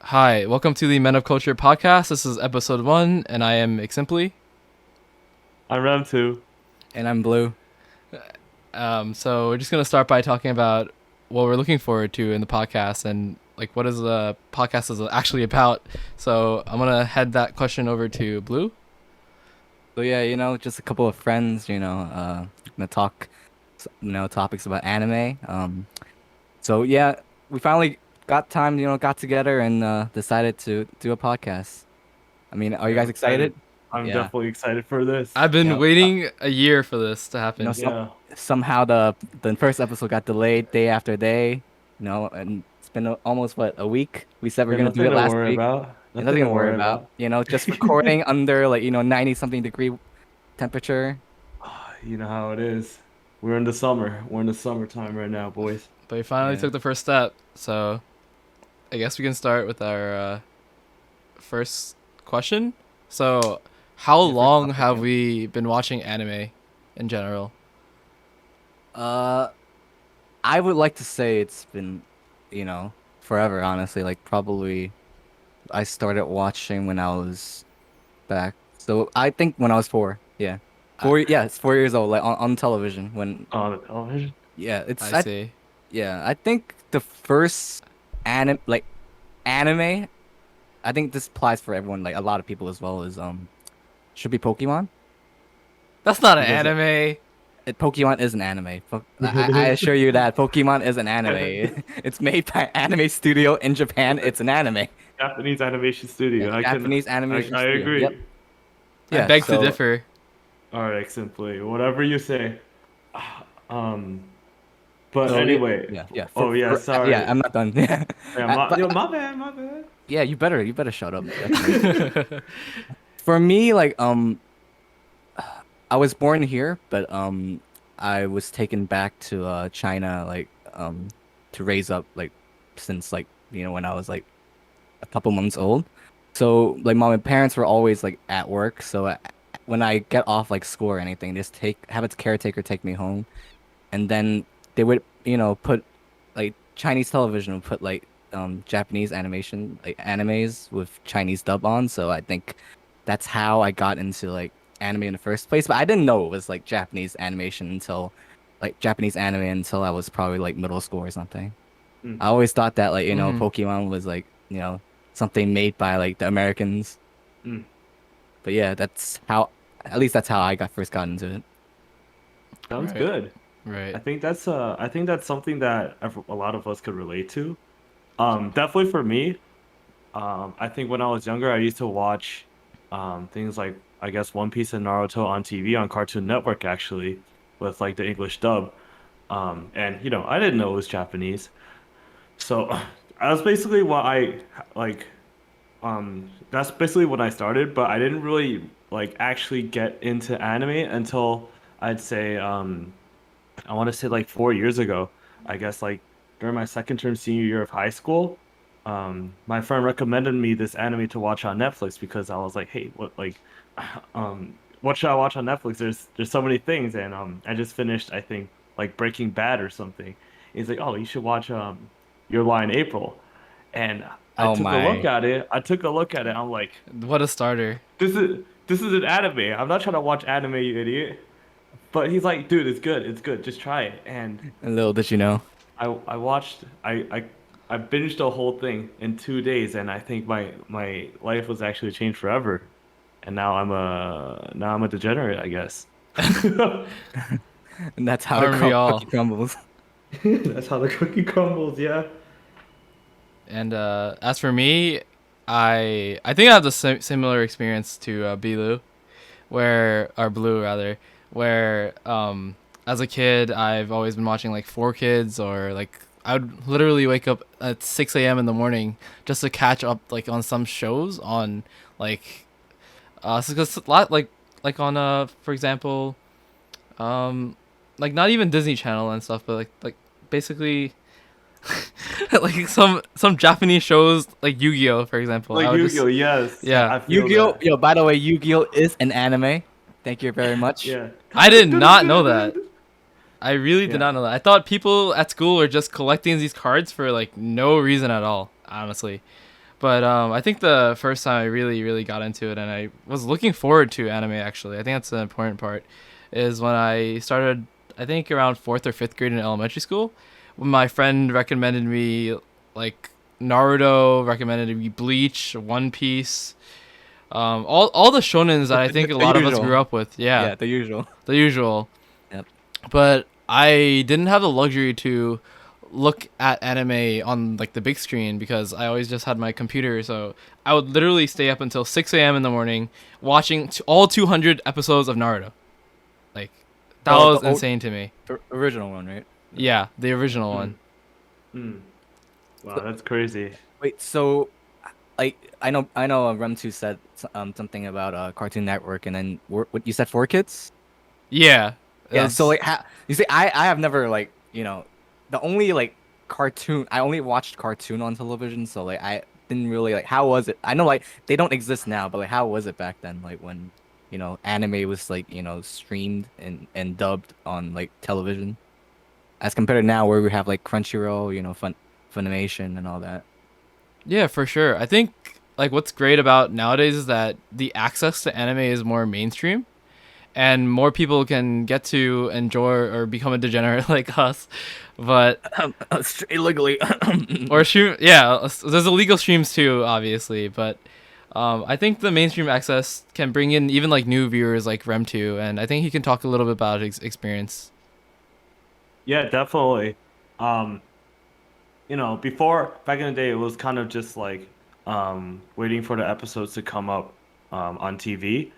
Hi, welcome to the Men of Culture podcast. This is episode 1, and I am Ximply. I'm Remtiw. And I'm Blue. So we're just gonna start by talking about what we're looking forward to in the podcast and like what is the podcast is actually about. So I'm gonna head that question over to Blue. So yeah, just a couple of friends, gonna talk, topics about anime. So yeah, we finally got time, got together and decided to do a podcast. I mean, are you Yeah, guys I'm excited. excited? I'm Yeah. definitely excited for this. I've You been know, waiting a year for this to happen. Yeah. somehow the first episode got delayed day after day, and it's been almost a week. We said we're Yeah, gonna do nothing it to last worry week. about. And Nothing nothing to to worry worry about. about. Just recording under 90 something degree temperature. You know how it is. We're in the summer. We're in the summertime right now, boys. But we finally Yeah. took the first step. So I guess we can start with our first question. So how Yeah, first long topic, have yeah. we been watching anime in general? Uh, I would like to say it's been, forever, honestly. Like probably I started watching when I was back. So I think when I was 4. Yeah. Yeah, it's 4 years old, like on television when On the television. yeah, I see. I think the first anime, I think this applies for everyone, like a lot of people as well, is should be Pokemon. That's not an Because anime. Pokemon is an anime. I assure you that Pokemon is an anime. It's made by anime studio in Japan. It's an anime. Japanese animation Yeah, studio. Japanese animation I studio. Yep. agree. I Yeah. beg to So differ. All right, simply whatever you say. Um, but so anyway. yeah. Oh yeah, Yeah. sorry. I'm not done. Yeah. Yeah, my bad, my bad. Yeah. You better shut up. Definitely. For me, I was born here, but I was taken back to China, to raise up, since when I was like a couple months old. So like mom and parents were always like at work. So when I get off like school or anything, just have its caretaker take me home, and then they would put like Chinese television would put Japanese animation like animes with Chinese dub on. So I think that's how I got into like anime in the first place. But I didn't know it was like Japanese anime until I was probably like middle school or something. Mm. I always thought that Mhm. Pokemon was something made by like the Americans. Mm. But yeah, at least that's how I got into it. Sounds Right. good. Right. I think that's something that a lot of us could relate to. Definitely for me. I think when I was younger, I used to watch things like I guess One Piece and Naruto on TV on Cartoon Network actually, with like the English dub. And I didn't know it was Japanese, so that's basically what I like. That's basically when I started, but I didn't really like actually get into anime until I'd say I want to say like 4 years ago. I guess like during my second term senior year of high school, my friend recommended me this anime to watch on Netflix because I was like, hey, what should I watch on Netflix? There's so many things, and I just finished I think like Breaking Bad or something. He's like, oh, you should watch Your Lie in April, and I Oh took a look my. at it. I took a look at it. I'm like, What a starter. this is an anime. I'm not trying to watch anime, you idiot. But he's like, dude, it's good. It's good. Just try it. And Little did you know. I watched I binged the whole thing in 2 days, and I think my life was actually changed forever. And now I'm a degenerate, I guess. And that's how the Aren't we cookie all? crumbles. That's how the cookie crumbles, yeah. And as for me, I think I have the similar experience to Bilu, where or Blue rather, where as a kid I've always been watching like Four Kids or like I would literally wake up at 6 a.m. in the morning just to catch up like on some shows on like cause a lot like on for example um like not even Disney Channel and stuff but like basically like some Japanese shows like Yu-Gi-Oh for example I Like would just Yu-Gi-Oh, yes. yeah I feel Yu-Gi-Oh! that. Yo, by the way, Yu-Gi-Oh! Is an anime. Thank you very much. Yeah. I did not know that. I really did Yeah. not know that. I thought people at school were just collecting these cards for like no reason at all, honestly. But I think the first time I really got into it, and I was looking forward to anime actually. I think that's the important part, is when I started. I think around fourth or fifth grade in elementary school, when my friend recommended me like Naruto, recommended me Bleach, One Piece, all the shonens that I think a The lot of us usual. grew up with. Yeah, Yeah, the usual. the usual. Yep. But I didn't have the luxury to look at anime on like the big screen because I always just had my computer. So I would literally stay up until 6 a.m. in the morning watching all 200 episodes of Naruto. Like that The was old, insane to me. the original one, right? Yeah, the original one. Mm. Mm. Wow, So, that's crazy. wait, so like I know Remtiw said something about Cartoon Network, and then what you said 4 Kids? Yeah, Yeah. So it's like you see, I have never like the only like cartoon I only watched cartoon on television, so like I didn't really like how was it? I know like they don't exist now, but like how was it back then? Like when anime was like streamed and dubbed on like television, as compared to now where we have like Crunchyroll, Funimation and all that. yeah, for sure. I think like what's great about nowadays is that the access to anime is more mainstream and more people can get to enjoy or become a degenerate like us. But Illegally. or stream, yeah, there's illegal streams too, obviously. But I think the mainstream access can bring in even like new viewers like Remtu, and I think he can talk a little bit about his experience. Yeah, definitely. Um, before back in the day, it was kind of just like waiting for the episodes to come up on TV.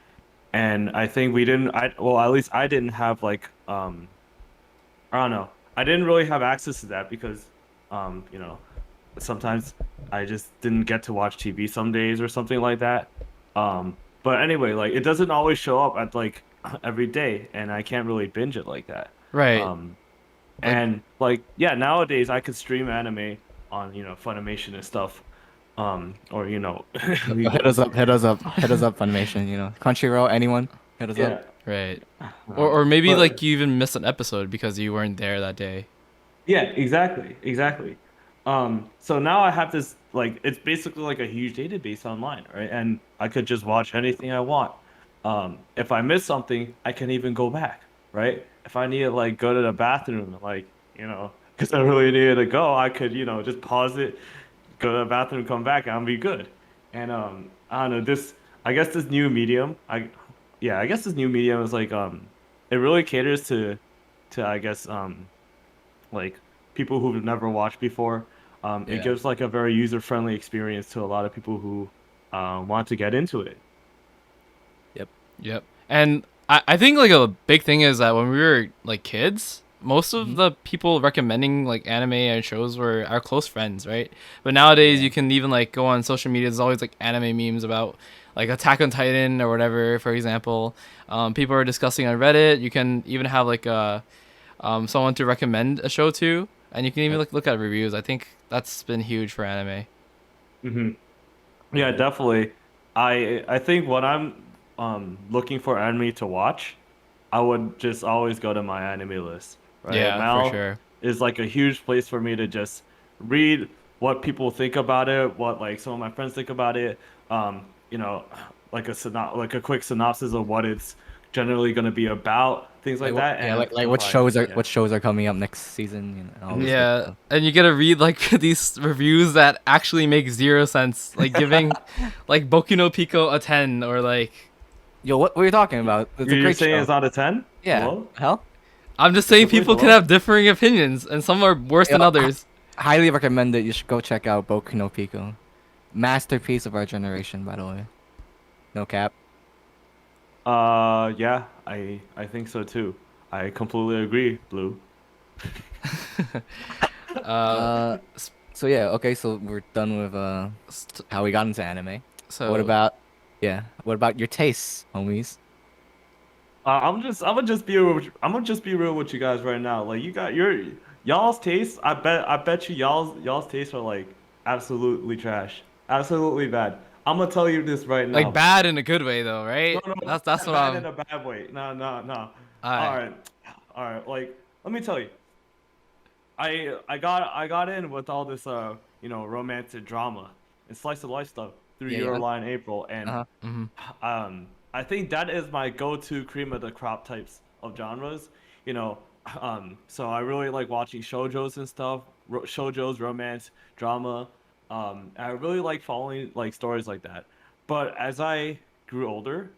And I think we didn't, well, at least I didn't have like, I don't know, I didn't really have access to that because, um, you know, sometimes I just didn't get to watch TV some days or something like that. But anyway, like it doesn't always show up at like every day, and I can't really binge it like that. Right. Um, Like and like yeah, nowadays I could stream anime on Funimation and stuff. Or we Hit us up, hit us up, hit us up, Funimation. Crunchyroll, anyone? Hit us up. yeah. right. Or maybe like But you even missed an episode because you weren't there that day. yeah, exactly, exactly. So now I have this like it's basically like a huge database online, right? And I could just watch anything I want. If I miss something, I can even go back, right? If I need to like go to the bathroom, like because I really needed to go, I could just pause it, go to the bathroom, come back, and I'll be good. And I don't know this. I guess this new medium, I guess this new medium is like it really caters to I guess like people who've never watched before. It Yeah. gives like a very user-friendly experience to a lot of people who want to get into it. Yep. Yep. And I think like a big thing is that when we were like kids, most of Hmm. the people recommending like anime and shows were our close friends, right? But nowadays Yeah. you can even like go on social media. There's always like anime memes about like Attack on Titan or whatever, for example. People are discussing on Reddit. You can even have like someone to recommend a show to, and you can even Yep. like look at reviews. I think that's been huge for anime. Hmm. Yeah, definitely. I think when I'm looking for anime to watch, I would just always go to my anime list, right? Yeah, for Mal sure. is like a huge place for me to just read what people think about it, what like some of my friends think about it, um, you know, like a quick synopsis of what it's generally going to be about, things Like like what? that. Yeah. And Like if what I, shows are yeah, what shows are coming up next season? And all this good Yeah, stuff. and you get to read like these reviews that actually make zero sense, like giving like Boku no Pico a 10 or like Yo, what are you talking about? It's a you're great saying show. it's not a 10? Yeah. Hello? Hell. I'm just saying Simply people can hello? have differing opinions and some are worse Yo, than others. highly recommend it. You should go check out Boku no Pico. Masterpiece of our generation, by the way. No cap. Yeah, I think so too. I completely agree, Blue. Uh Uh, s- so yeah, okay, so we're done with st- how we got into anime. What so about what about your tastes, homies? I'm gonna just be real I'm gonna just be real with you guys right now. Like you got y'all's taste. I bet you y'all's tastes are like absolutely trash, absolutely bad. I'm gonna tell you this right like now. bad in a good way though, No, right? no, That's what bad in I'm a bad way. No, no, no. all All right. right, all right. Like let me tell you, I got in with all this romantic drama. and slice of life stuff through Yeah, Your yeah. Lie in April, and Uh-huh. I think that is my go-to cream of the crop types of genres. You know, so I really like watching shoujos and stuff, shoujos, romance, drama. I really like following like stories like that. But as I grew older,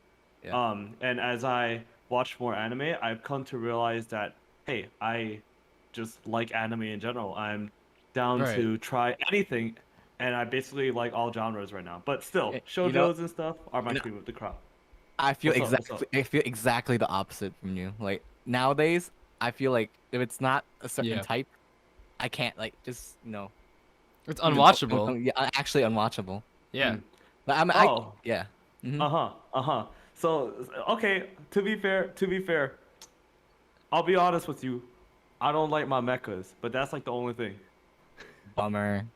Yeah. and as I watched more anime, I've come to realize that hey, I just like anime in general. I'm down Right. to try anything, and I basically like all genres right now. But still, You know, shoujos and stuff are my you know, cream of the crop. I feel What's up? What's up? exactly the opposite from you. Like nowadays, I feel like if it's not a certain Yeah. type, I can't like just It's even unwatchable. yeah, actually unwatchable. Yeah. Mm. But Oh, yeah. Hmm. uh-huh. So, okay, to be fair, I'll be honest with you. I don't like my mechas, but that's like the only thing. Bummer.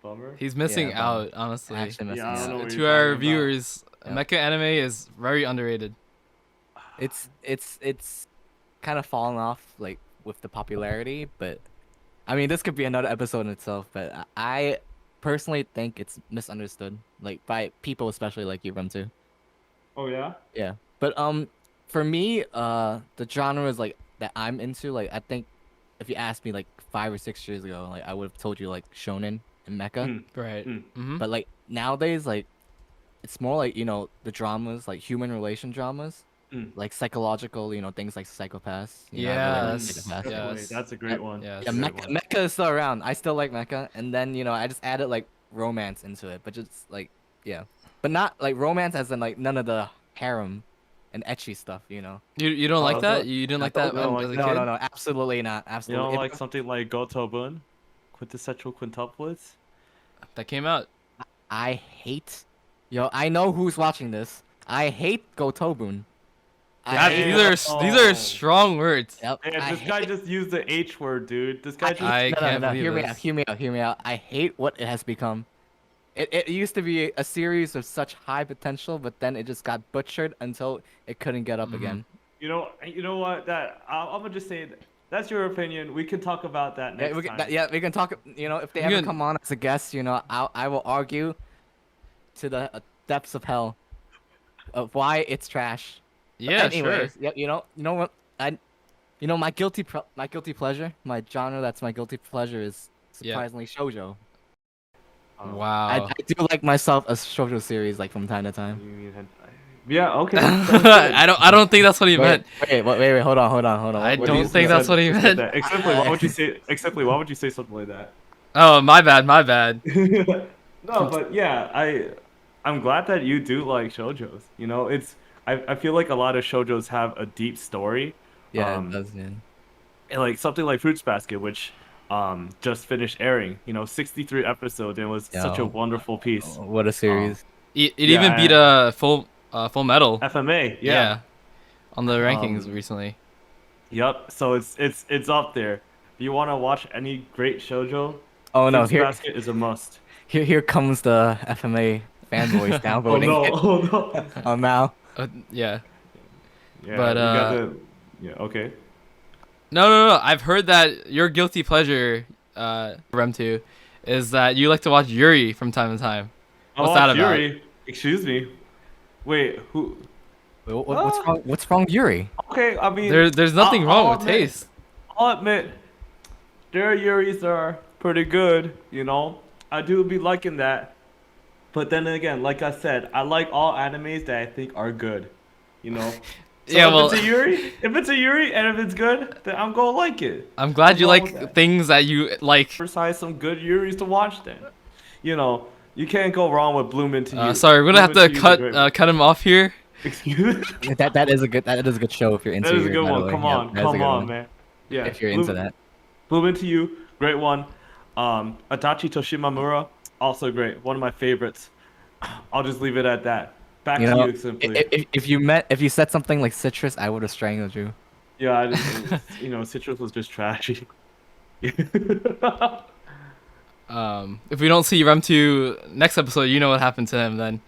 Bummer. He's Yeah, missing bummer. out, honestly. Actually Yeah, missing I don't out. know what To you're our talking about. viewers, Yeah. mecha anime is very underrated. It's kind of fallen off like with the popularity, but I mean this could be another episode in itself. But I personally think it's misunderstood, like by people, especially like you, Rem too. Oh yeah? Yeah. But for me, the genres like that I'm into, like I think if you asked me like 5 or 6 years ago, like I would have told you like shonen and mecha. Mm, Right. mm, Mm-hmm. But like nowadays, like it's more like the dramas, like human relation dramas, mm. like psychological, things like psychopaths. I really like Yes. psychopaths. Definitely. Yes. That's a great one. Yes. Yeah, That's a great mecha, one. mecha is still around. I still like mecha, and then I just added like romance into it, but just like yeah, but not like romance as in like none of the harem and etchy stuff. You don't like Oh, that? so You didn't I like don't, that you don't as like a no, kid? no, no, absolutely not, you absolutely. don't like something like Gotobun? Quintessential quintuplets? That came out. I hate, I know who's watching this. I hate Gotobun. I That, hate. these are strong words. Yep, And I this guy hate. just used the H word, dude. This guy just I No, no, no, can't no. believe Hear me out. this. Hear me out. Hear me out. I hate what it has become. It used to be a series of such high potential, but then it just got butchered until it couldn't get up Mhm. again. you know what? That I'm gonna just say that's your opinion. We can talk about that Yeah, next time. we can talk. If they We ever can- come on as a guest, I will argue to the depths of hell of why it's trash. But Yeah, anyways, sure. yeah, you know what? My guilty pleasure, my genre that's my guilty pleasure is Yeah. surprisingly shoujo. Oh, I Wow. do like myself a shoujo series like from time to time. you mean hentai? Yeah. Okay. Sounds good. I don't think that's what he meant. Wait, hold on. I What When do don't you think say? that's what he said meant. that. Except why would you say? Except why would you say something like that? Oh, my bad, my bad. No, but yeah, I'm glad that you do like shoujos. I feel like a lot of shoujos have a deep story. Yeah, it Um, does, man. and like something like Fruits Basket, which just finished airing. 63 episodes, and it was such a Yo, wonderful piece. what a series. It Yeah, even beat a full metal. FMA. Yeah. Yeah, on the rankings Um, recently. Yep. So it's up there. If you want to watch any great shoujo, Oh no, Fruits Basket is a must. here comes the FMA fanboys Oh downvoting no! it. Oh no! Oh now. Yeah. Yeah, But, we got the. Yeah. Okay. No. I've heard that your guilty pleasure, Remtiw, is that you like to watch Yuri from time to time. What's that about? Yuri. Excuse me. Wait. Who? What's Ah. wrong? What's wrong, with Yuri? Okay. I mean, There's nothing wrong I'll with admit- taste. I'll admit, their Yuris are pretty good. I do be liking that. But then again, like I said, I like all animes that I think are good. So Yeah, if well, it's a Yuri and if it's good, then I'm gonna like it. I'm glad you wrong with like that? things that you like. Precise some good Yuris to watch then. You can't go wrong with Bloom Into You. Sorry, we're gonna have Bloom to Into You's a great one. cut him off here. Excuse me? That is a good show if you're into That is a Yuri, good by the one. way. Come Yeah, on, that is a come good on, one. man. Yeah. If you're into that. Bloom Into You, great one. Adachi Toshimamura, also great. One of my favorites. I'll just leave it at that. Back You to know, you, Simply. if you said something like citrus, I would have strangled you. Yeah, Citrus was just trashy. If we don't see Remtiw next episode, you know what happened to him then.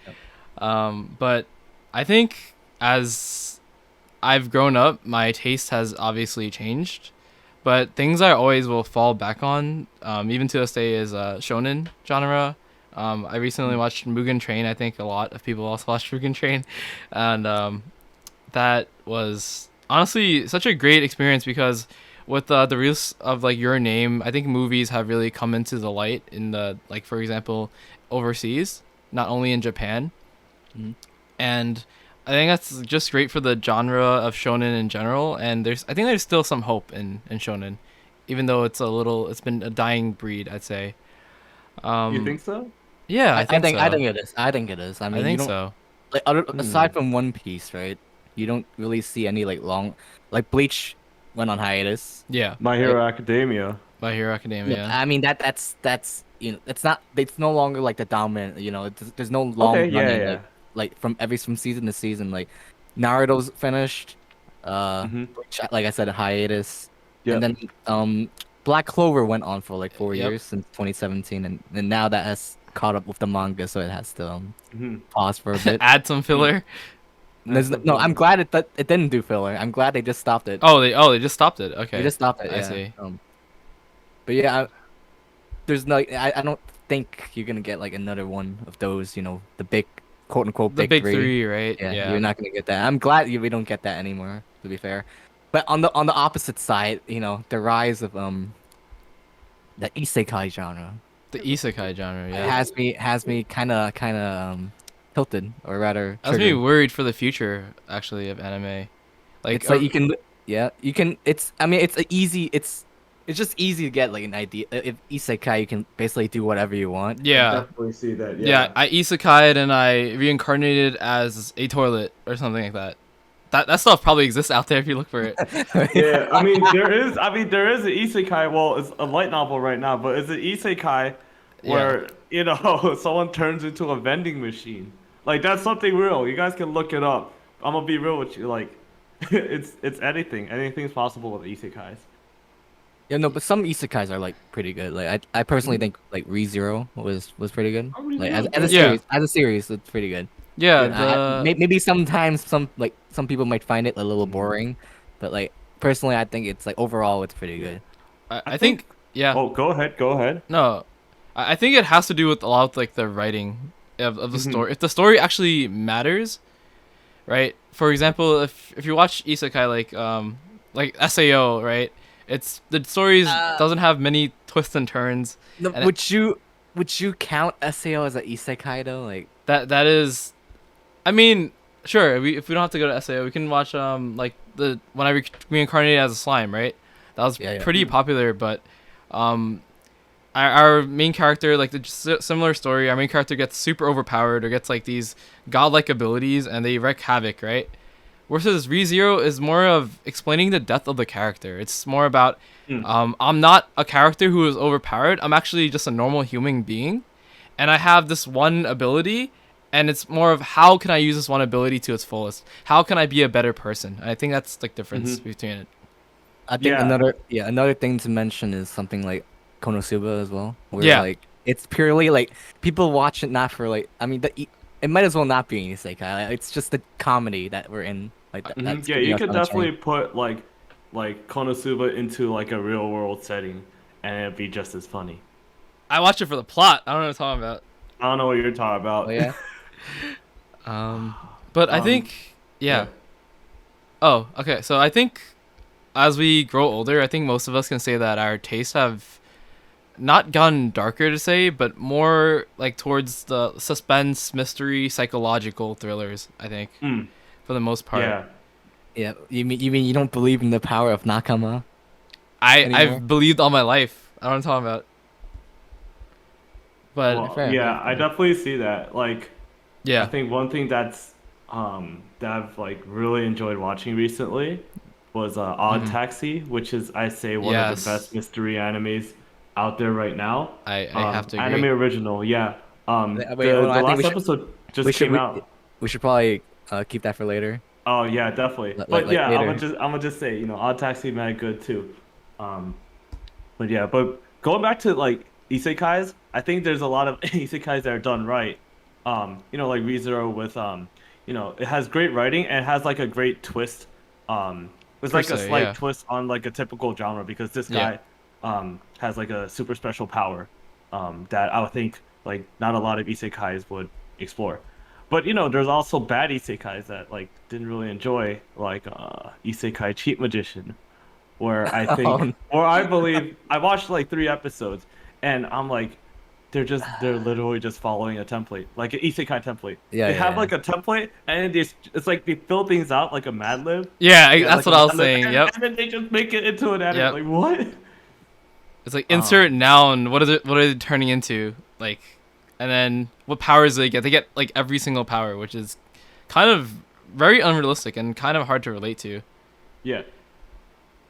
But I think as I've grown up, my taste has obviously changed. But things I always will fall back on, even to this day, is shonen genre, I recently watched Mugen Train. I think a lot of people also watched Mugen Train, and that was honestly such a great experience because with the release of like Your Name, I think movies have really come into the light in the like for example overseas, not only in Japan, Mhm. and I think that's just great for the genre of shonen in general. And I think there's still some hope in shonen, even though it's been a dying breed, I'd say. You Um, think so? yeah, I think I so. think it is. I think it is. I I mean, you think don't so. like Hmm. aside from One Piece, right? You don't really see any like long like Bleach went on hiatus, Yeah, My right? Hero Academia. My Hero No, Academia. I mean that's it's no longer like the dominant, there's no Okay, long yeah, running yeah. like from season to season. Like Naruto's finished, Mm-hmm. which, like I said, a hiatus, and Yep. then Black Clover went on for like four Yep. years since 2017, and now that has caught up with the manga, so it has to Mm-hmm. pause for a bit. Add some filler. That's No, I'm something. glad it didn't do filler. I'm glad they just stopped it. Oh they just stopped it. They Okay, just stopped it, I yeah. see. But yeah, there's no, I don't think you're gonna get like another one of those, the big quote unquote The big big three. three, right? Yeah, you're Yeah, not gonna get that. I'm glad we don't get that anymore, to be fair. But on the opposite side, the rise of the isekai genre the isekai genre. Yeah, has me kind of tilted, or rather that's me triggered. worried for the future actually of anime. Like, It's like you can, yeah, you can. It's, I mean, it's just easy to get like an idea. If isekai, you can basically do whatever you want. I yeah, definitely see that. yeah. Yeah. I isekai'd and I reincarnated as a toilet or something like that. That stuff probably exists out there if you look for it. Yeah, I mean there is an isekai, well, it's a light novel right now, but it's an isekai Yeah. where, someone turns into a vending machine. Like that's something real. You guys can look it up. I'm gonna be real with you. Like it's anything. Anything's possible with isekais. Yeah, no, but some isekais are like pretty good. Like I personally Mm-hmm. think like ReZero was pretty good. Oh, really Like good. as a Good. Yeah. series, it's pretty good. Yeah. Yeah. The Maybe sometimes some people might find it a little Mm. boring, but like personally, I think it's like overall it's pretty Yeah. good. I I think. think yeah. Oh, go ahead. Go ahead. No, I think it has to do with a lot of like the writing of the Mm-hmm. story. If the story actually matters, right? For example, if you watch isekai like Sao, right? It's the stories doesn't have many twists and turns, No, and would you count SAO as a isekai though? Like that is, I mean, sure. If we don't have to go to Sao, we can watch like the when I reincarnated as a slime, right? That was yeah, yeah. pretty popular, but um our main character, like the similar story, our main character gets super overpowered or gets like these godlike abilities and they wreak havoc, right? Versus ReZero is more of explaining the depth of the character. It's more about Mm. I'm not a character who is overpowered. I'm actually just a normal human being, and I have this one ability, and it's more of how can I use this one ability to its fullest? How can I be a better person? And I think that's like difference Mm-hmm. between it. I think Yeah. another thing to mention is something like Konosuba as well, where Yeah, like it's purely like people watch it not for like, I mean it might as well not be an isekai. It's just the comedy that we're in, like Hmm. that's Yeah, keeping you us could on the train. definitely put like Konosuba into like a real world setting, and it'd be just as funny. I watch it for the plot. I don't know what I'm talking about. I don't know what you're talking Oh about. yeah. Um, but I Um, think yeah. yeah. Oh, okay. So I think as we grow older, I think most of us can say that our tastes have not gone darker to say, but more like towards the suspense, mystery, psychological thrillers. I think Mm, for the most part, yeah. Yeah, you mean you don't believe in the power of nakama anymore? I've believed all my life. I don't know what I'm talking about, but Well, yeah, I Fair. definitely see that. Like, I yeah. think one thing that I've like really enjoyed watching recently was Odd Hmm. Taxi, which is I say one of the Yes, best mystery animes out there right now. I have to Anime agree. original, yeah. Wait, hold on, The I think last episode we just should came we, out. we should probably keep that for later. Oh yeah, definitely. Like But yeah, later. I'm gonna just say, Odd Taxi mad good too. Um, but yeah, but going back to like isekais, I think there's a lot of isekais that are done right. Like ReZero with it has great writing and it has like a great twist. There's Per like a se, slight yeah, twist on like a typical genre because this yeah. guy has like a super special power that I would think like not a lot of isekais would explore. But you know, there's also bad isekais that like didn't really enjoy, like Isekai Cheat Magician, where I think, Oh, or I believe I watched like 3 episodes, and I'm like, they're literally just following a template, like an isekai template. yeah, They yeah, have yeah. like a template, and it's like they fill things out like a Mad Lib. Yeah, Yeah, that's like a what I was Mad Lib, saying. Yep. and then they just make it into an anime. Yep. Like what? It's like Um, insert noun. What are they turning into? Like, and then what powers do they get? They get like every single power, which is kind of very unrealistic and kind of hard to relate to. yeah,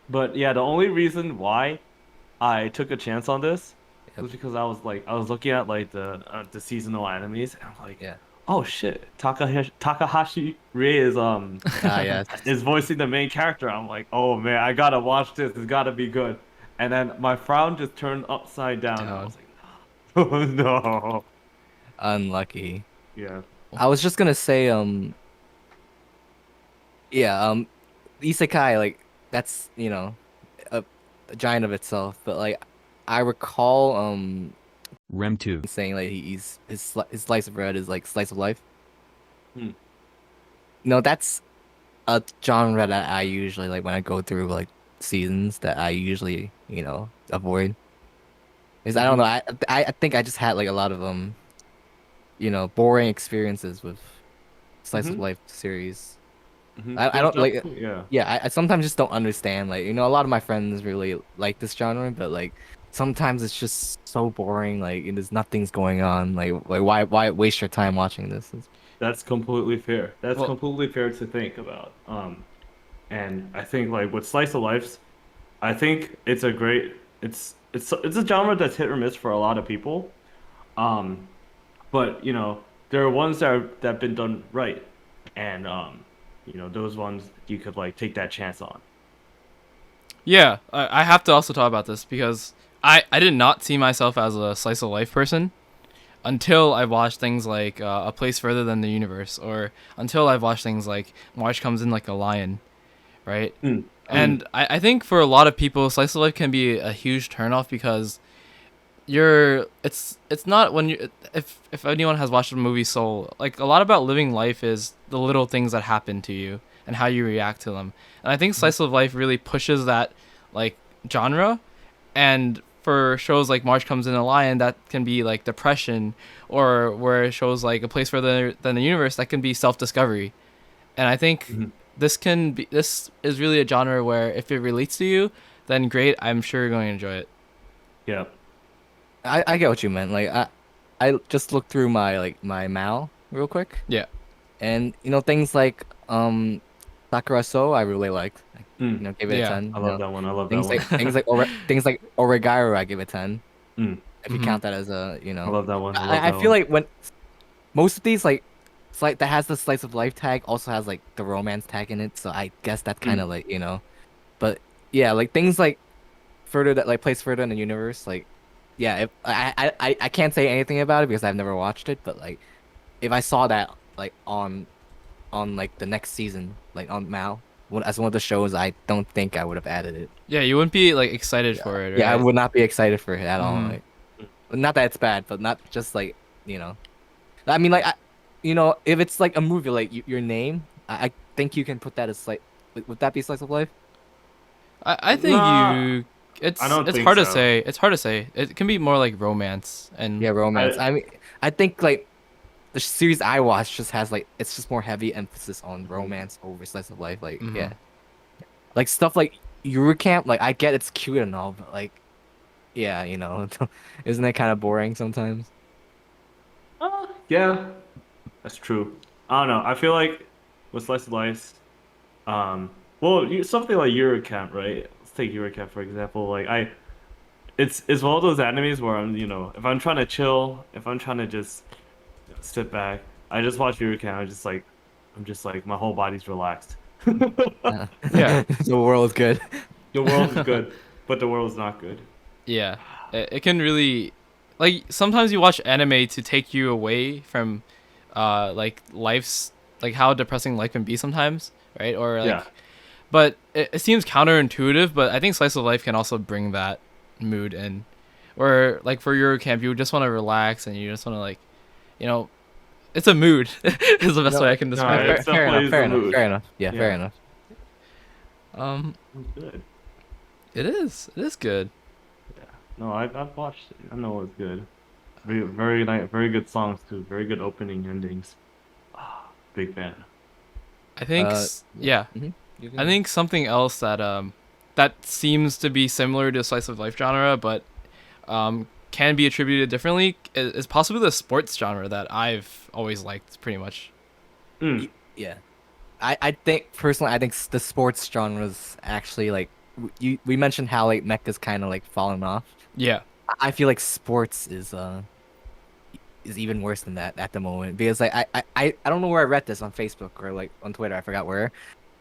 but yeah, the only reason why I took a chance on this Yep. was because I was looking at like the seasonal animes, and I'm like, Yeah. oh shit, Takahashi Rie Ah, yes. is voicing the main character. I'm like, oh man, I gotta watch this. It's gotta be good. And then my frown just turned upside down, and I Down. was like, oh no. Unlucky. Yeah. I was just gonna say, yeah, isekai, like that's a, a giant of itself. But like, I recall Remtiw. saying like his slice of bread is like slice of life. Hmm. No, that's a genre that I usually like when I go through like seasons that I usually avoid. Because I don't know, Hmm. I think I just had like a lot of boring experiences with slice of Hmm. life series. Hmm. I There's don't like. definitely, yeah. Yeah, I sometimes just don't understand. Like, a lot of my friends really like this genre, but like sometimes it's just so boring. Like, there's nothing's going on. Like why waste your time watching this? That's completely fair. That's Well, completely fair to think about. And I think like with slice of life, I think it's a great it's a genre that's hit or miss for a lot of people. Um, but you know, there are ones that have been done right. And you know, those ones you could like take that chance on. yeah, I have to also talk about this because I did not see myself as a slice of life person until I watched things like A Place Further Than the Universe, or until I've watched things like March Comes In Like a Lion, right? Mm, mm, And I think for a lot of people, slice of life can be a huge turnoff because it's not when you if anyone has watched the movie Soul, like a lot about living life is the little things that happen to you and how you react to them. And I think mhm, slice of life really pushes that like genre. And for shows like March Comes in a Lion, that can be like depression, or where shows like A Place Further Than the Universe, that can be self-discovery. And I think mhm. this is really a genre where if it relates to you, then great, I'm sure you're going to enjoy it. Yeah. I get what you meant. Like, I just looked through my Mal real quick, Yeah. and things like Sakura So I really liked. Mm, Gave it a Yeah. 10. I love that one. I love that Things one. like things like Oregairu I give a 10. Mm, If you Mhm. count that as a, I love that one. I love I that feel one. like when most of these like that has the slice of life tag also has like the romance tag in it, so I guess that's kind Mm, of like but yeah, like things like further that like place further in the universe, like yeah, if I can't say anything about it because I've never watched it, but like if I saw that like on like the next season, like on Mal, as one of the shows, I don't think I would have added it. Yeah, you wouldn't be like excited Yeah, for it, yeah, I right? would not be excited for it at all. Mhm. Like, not that it's bad, but not just like you know. I mean, like, if it's like a movie, like your name, I think you can put that as like, would that be slice of life? I think nah, you I don't it's think hard to so. say. It's hard to say. It can be more like romance and Yeah, romance. I I mean, I think like the series I watched just has like it's just more heavy emphasis on romance over slice of life. Like, mhm. yeah, like stuff like Yuri Camp. Like, I get it's cute and all, but like, yeah, isn't it kind of boring sometimes? yeah, that's true. I don't know. I feel like with slice of life, well, something like Eurocamp, right? Let's take Eurocamp for example. Like it's one of those animes where I'm, you know, if I'm trying to chill, if I'm trying to just sit back, I just watch Eurocamp. I'm just like my whole body's relaxed. Yeah. The world is good. The world is good, but the world is not good. Yeah. It can really like sometimes you watch anime to take you away from like life's like how depressing life can be sometimes, right? Or Yeah. like but it seems counterintuitive, but I think slice of life can also bring that mood in. Where like for Euro camp, you just want to relax and you just want to like, you know, it's a mood is the best No, way I can No, describe it's it. definitely fair the enough, mood. fair enough. Yeah, fair Yeah. enough. Um, It's good. it is good. Yeah. No, I've watched it. I know it's good. Very very nice, very good songs too. Very good opening endings. Big fan. I think yeah, Mm-hmm. I think something else that that seems to be similar to slice of life genre, but can be attributed differently is possibly the sports genre that I've always liked pretty much. Mm. Yeah. I think personally, I think the sports genres actually like we mentioned how like mecha's kind of like fallen off. Yeah. I feel like sports is even worse than that at the moment because like I don't know where I read this on Facebook or like on Twitter, I forgot where,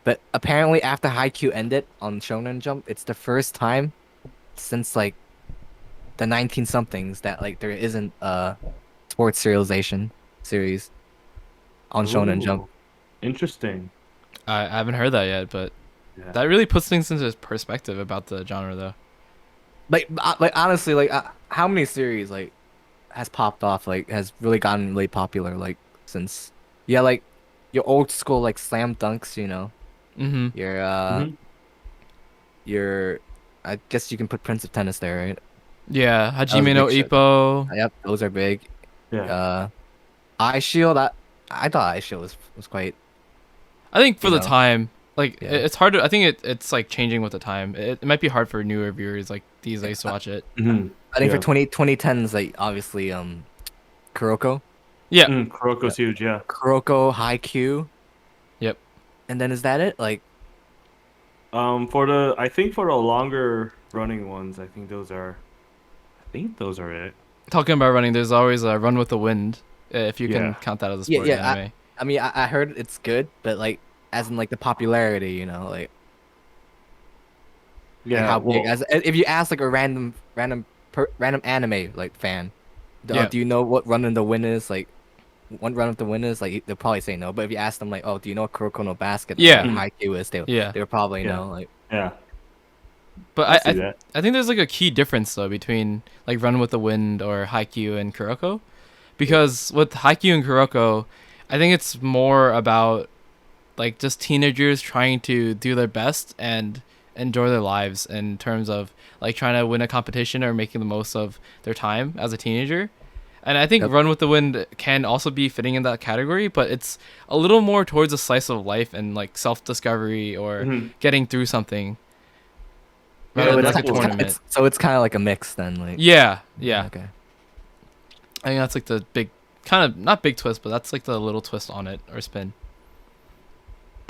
but apparently after Haikyuu ended on Shonen Jump, it's the first time since like the 19 somethings that like there isn't a sports serialization series on Shonen Jump. Ooh, interesting. I haven't heard that yet, but Yeah. that really puts things into perspective about the genre though. Like honestly, like how many series like has popped off, like has really gotten really popular, like since yeah, like your old school like slam dunks, you know, Mm-hmm. your Mhm. your I guess you can put Prince of Tennis there, right? Yeah, That was a Hajime no big shit. Ippo. Yep, those are big. Yeah. Eye Shield, I thought Eye Shield was quite, I think for you the know, time, like yeah. it's hard to. I think it's like changing with the time. It might be hard for newer viewers like these days to watch it. Mhm. I think Yeah. for 2010s, like obviously Kuroko, Yeah. Kuroko's huge. Yeah. Kuroko, Haikyuu, Yep. and then is that it? Like I think for the longer running ones, I think those are it. Talking about running, there's always a Run with the Wind, if you can Yeah. count that as a yeah, sport yeah. anime. I mean, I heard it's good, but like as in like the popularity, you know, like Yeah. how big Well, as if you ask like a random anime like fan, Yeah. do you know what Run in the Wind is? Like one Run of the Wind is like they'll probably say no. But if you ask them like, oh, do you know what Kuroko no Basket Yeah. or Haikyuu is? Yeah. They would probably Yeah. know. Like yeah. But I see that. I think there's like a key difference though between like Run with the Wind or Haikyuu and Kuroko, because with Haikyuu and Kuroko, I think it's more about like just teenagers trying to do their best and enjoy their lives in terms of like trying to win a competition or making the most of their time as a teenager. And I think Yep. Run with the Wind can also be fitting in that category, but it's a little more towards a slice of life and like self-discovery or Mhm. getting through something Yeah, rather than it's, like a definitely. tournament. so it's kind of like a mix then. Like Yeah, yeah. Okay. I think that's like the big, kind of not big twist, but that's like the little twist on it or spin.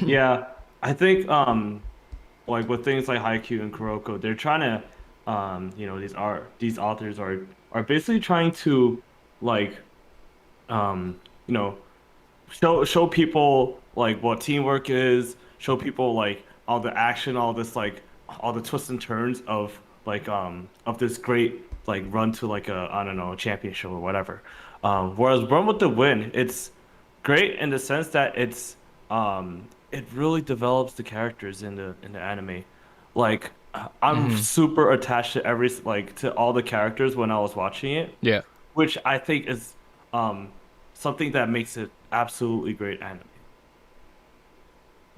Yeah. I think like with things like Haikyuu and Kuroko, they're trying to these authors are basically trying to like you know show people like what teamwork is, show people like all the action, all this like all the twists and turns of this great like run to like a I don't know, a championship or whatever. Whereas Run with the Wind, it's great in the sense that it really develops the characters in the anime. Like I'm Hmm. super attached to to all the characters when I was watching it, Yeah. which I think is something that makes it absolutely great anime.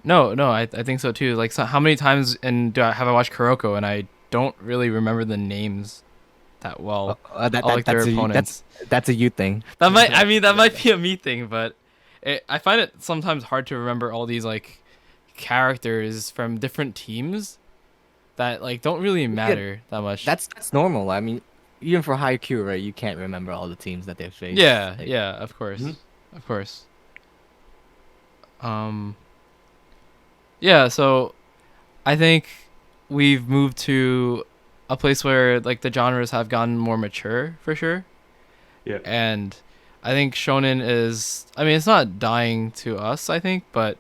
No, no, I think so too. Like, so how many times have I watched Kuroko and I don't really remember the names that well. That, All like their that's opponents. that's a you thing. That might, I mean, that might be a me thing, but I find it sometimes hard to remember all these like characters from different teams that like don't really matter that much. That's normal. I mean, even for Haikyuu, right? You can't remember all the teams that they've faced. Yeah, Like, yeah, of course, Mhm. of course. Yeah. So, I think we've moved to a place where like the genres have gotten more mature for sure, Yeah. and I think shonen is. I mean, it's not dying to us. I think, but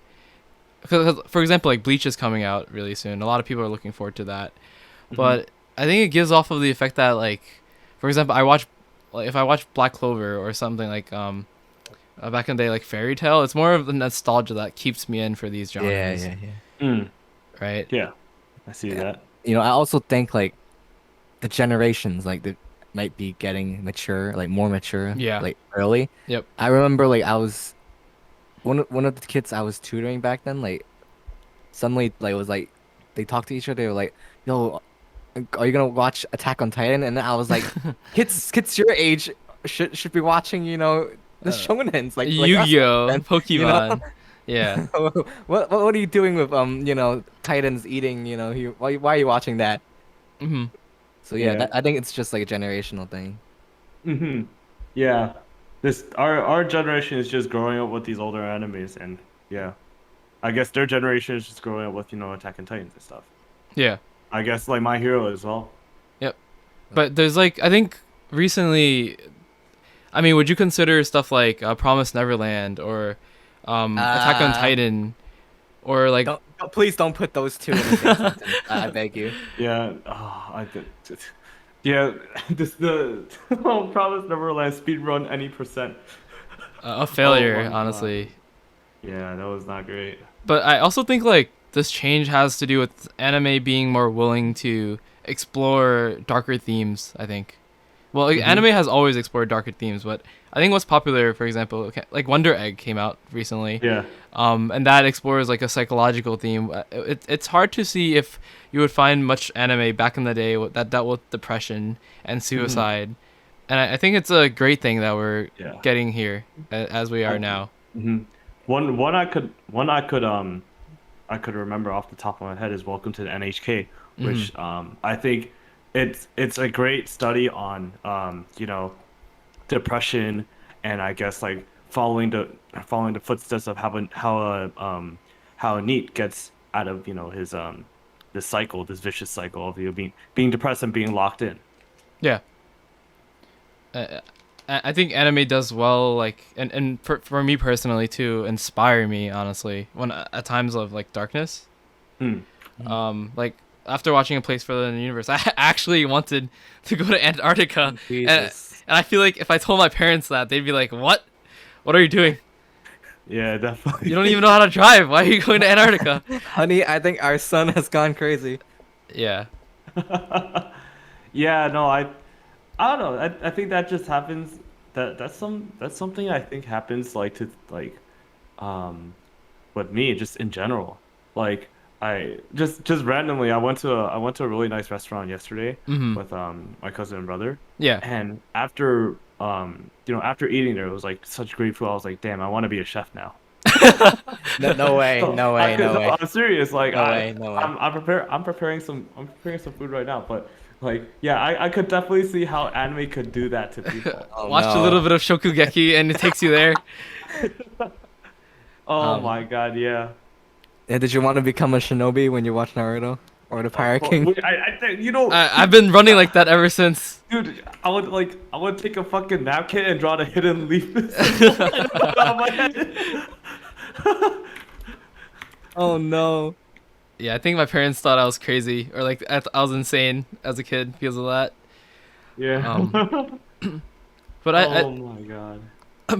'cause, for example, like Bleach is coming out really soon. A lot of people are looking forward to that. But I think it gives off of the effect that like, for example, if I watch Black Clover or something like back in the day like Fairy Tale, it's more of the nostalgia that keeps me in for these genres, yeah. Mm, right? yeah, I see Yeah. that. You know, I also think like the generations, like might be getting mature, like more mature, Yeah. like early. Yep. I remember like I was one of the kids I was tutoring back then, like suddenly like it was like they talked to each other, they were like, "Yo, are you gonna watch Attack on Titan?" And then I was like, "Kids your age should be watching, the shonens like us, Yu-Gi-Oh, man." You know, Pokemon. Yeah. what are you doing with Titans eating? Why are you watching that? Hmm. So yeah, Yeah. I think it's just like a generational thing. Hmm. Yeah. This our generation is just growing up with these older animes, and yeah, I guess their generation is just growing up with Attack on Titans and stuff. Yeah. I guess like My Hero as well. Yep. But there's like I think recently, I mean, would you consider stuff like Promised Neverland or Attack on Uh, Titan or like please don't put those two in the same sentence. I beg you. Yeah. Yeah. This the Promise Neverland speedrun any percent. a Oh failure, my God. honestly. Yeah, that was not great. But I also think like this change has to do with anime being more willing to explore darker themes, I think. Well, like, anime has always explored darker themes, but I think what's popular, for example, like Wonder Egg came out recently, Yeah. and that explores like a psychological theme. It's hard to see if you would find much anime back in the day that dealt with depression and suicide, and I think it's a great thing that we're Yeah. getting here as we are now. Hmm. I could remember off the top of my head is Welcome to the NHK, which I think it's a great study on depression, and I guess like following the footsteps of how a NEET gets out of his this vicious cycle of being depressed and being locked in. Yeah. I think anime does well, like, and for me personally too, inspire me honestly when at times of like darkness. Mm. Like after watching A Place Further in the Universe, I actually wanted to go to Antarctica, and Jesus. I feel like if I told my parents that, they'd be like, "What? What are you doing? Yeah, definitely. You don't even know how to drive. Why are you going to Antarctica?" Honey, I think our son has gone crazy. Yeah. Yeah, no, I don't know. I think that just happens. That's something I think happens like to like with me just in general. Like I just randomly I went to a really nice restaurant yesterday Mhm. with my cousin and brother. Yeah. And after after eating there, it was like such great food. I was like, damn, I want to be a chef now. No way, So, no way, no way, I'm serious. Like no way, no way. I'm preparing some food right now. But like yeah, I could definitely see how anime could do that to people. Oh, Watch a no. little bit of Shokugeki, and it takes you there. Oh Um, my God, yeah. Yeah, did you want to become a shinobi when you watch Naruto or the Pirate King? Well, I think I've been running like that ever since. dude, I would take a fucking napkin and draw the hidden leaf on my head. Oh no. Yeah, I think my parents thought I was crazy or like I was insane as a kid because of that. Yeah. But Oh my God.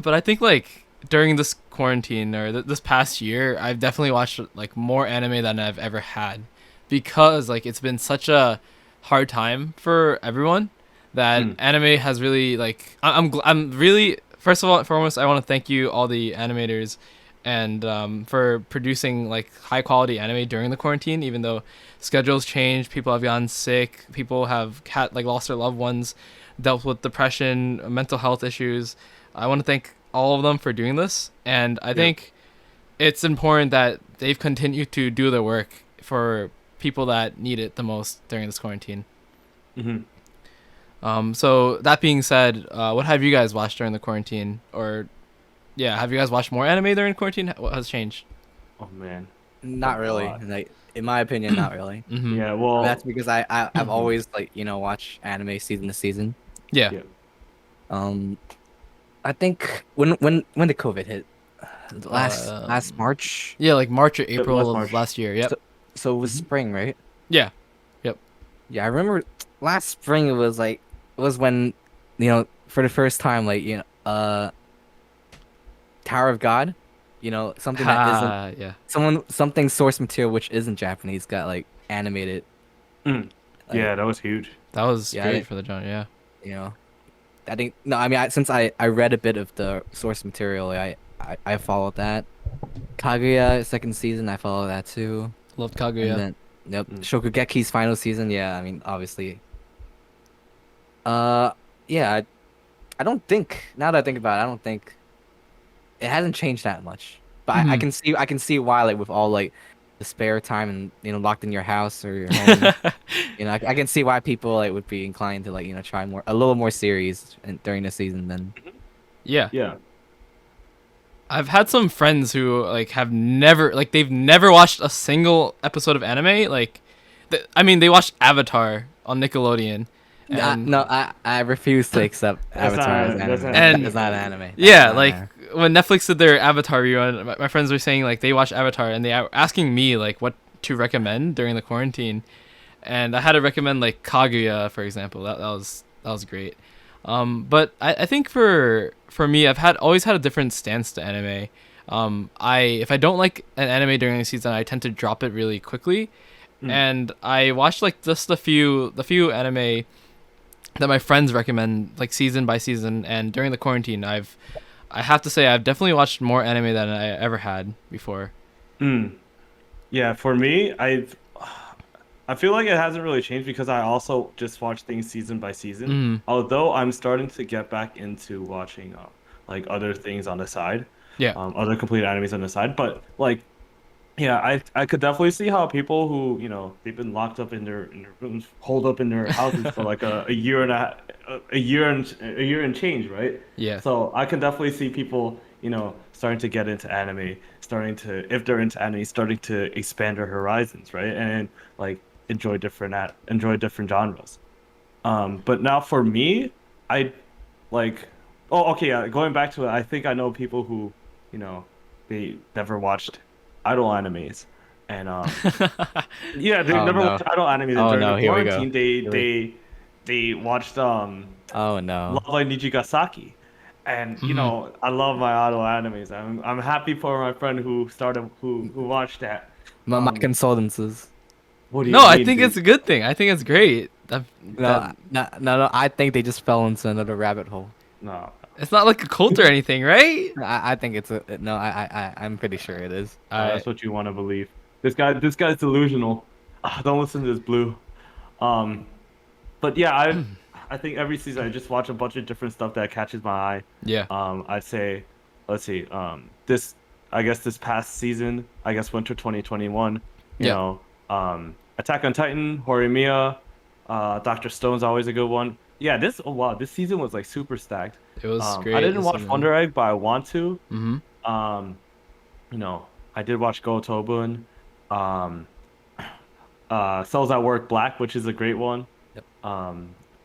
but I think like during this quarantine or this past year, I've definitely watched like more anime than I've ever had because like it's been such a hard time for everyone that anime has really like I'm really first of all foremost I want to thank you all the animators and for producing like high quality anime during the quarantine, even though schedules changed, people have gotten sick, people have lost their loved ones, dealt with depression, mental health issues. I want to thank all of them for doing this, and I think it's important that they've continued to do their work for people that need it the most during this quarantine. So that being said, what have you guys watched during the quarantine? Or yeah, have you guys watched more anime during quarantine? What has changed? Oh man. Not really. God. Like in my opinion, not really. Mm-hmm. Yeah. Well. That's because I've always like watched anime season to season. Yeah. Yeah. I think when did COVID hit? Last March. Yeah, like March or April last of March. last year. Yep. So it was spring, right? Yeah. Yeah, I remember last spring it was when for the first time Tower of God, something that isn't Yeah. something source material which isn't Japanese got like animated. Yeah, that was huge. That was Yeah, great for the genre. Yeah. you know, I think no. I mean, since I read a bit of the source material, I followed that. Kaguya second season, I followed that too. Loved And Kaguya. then yep, Mm. Shokugeki's final season. Yeah, I mean, obviously. Uh, yeah. I don't think now that I think about it, I don't think it hasn't changed that much. But Mhm. I can see why like with all like the spare time and locked in your house or your home. I can see why people like would be inclined to like try a little more series during the season than. Yeah. Yeah. I've had some friends who like they've never watched a single episode of anime. Like, I mean, they watched Avatar on Nickelodeon, and No, I refuse to accept That's Avatar as not that's anime. not That And is not anime. That is yeah, not like anime. when Netflix did their Avatar rerun, my friends were saying like they watched Avatar and they were asking me like what to recommend during the quarantine, and I had to recommend like Kaguya, for example. That was great. But I think for me, always had a different stance to anime. I if I don't like an anime during the season, I tend to drop it really quickly, Mm. and I watched like just the few anime that my friends recommend like season by season. And during the quarantine, I have to say I've definitely watched more anime than I ever had before. Mm. Yeah, for me, I feel like it hasn't really changed because I also just watch things season by season. Mm, Although I'm starting to get back into watching like other things on the side, yeah. other complete animes on the side. But like, yeah, I could definitely see how people who they've been locked up in their rooms, holed up in their houses for like a year and a year and change, right? Yeah. So I can definitely see people starting to get into anime, starting to if they're into anime, starting to expand their horizons, right? And like enjoy different genres. But now for me, I like oh okay, yeah, going back to it, I think I know people who, you know, they never watched idol animes. And yeah, they Oh never no. watched idol animes and Oh during the no. Here we go. quarantine Here we. they watched Oh no. Love Live Nijigasaki. And Mhm. I love my idol animes. I'm happy for my friend who watched that. My Um, condolences. what do No, you I mean, think it's dude? a good thing. I think it's great. That No. I think they just fell into another rabbit hole. No. it's not like a cult or anything, right? I think it's a no. I'm pretty sure it is. I That's what you want to believe. This guy's delusional. Don't listen to this blue. Um, but yeah, I think every season I just watch a bunch of different stuff that catches my eye. yeah. I'd say, let's see, this I guess this past season, I guess winter 2021, Yeah. Attack on Titan, Horimiya, Doctor Stone's always a good one. Yeah, oh wow, this season was like super stacked. It was I great didn't this watch season. Wonder Egg, but I want to. Mhm. Um, you know, I did watch Go Tobun. Um, Cells at Work Black, which is a great one. Yep.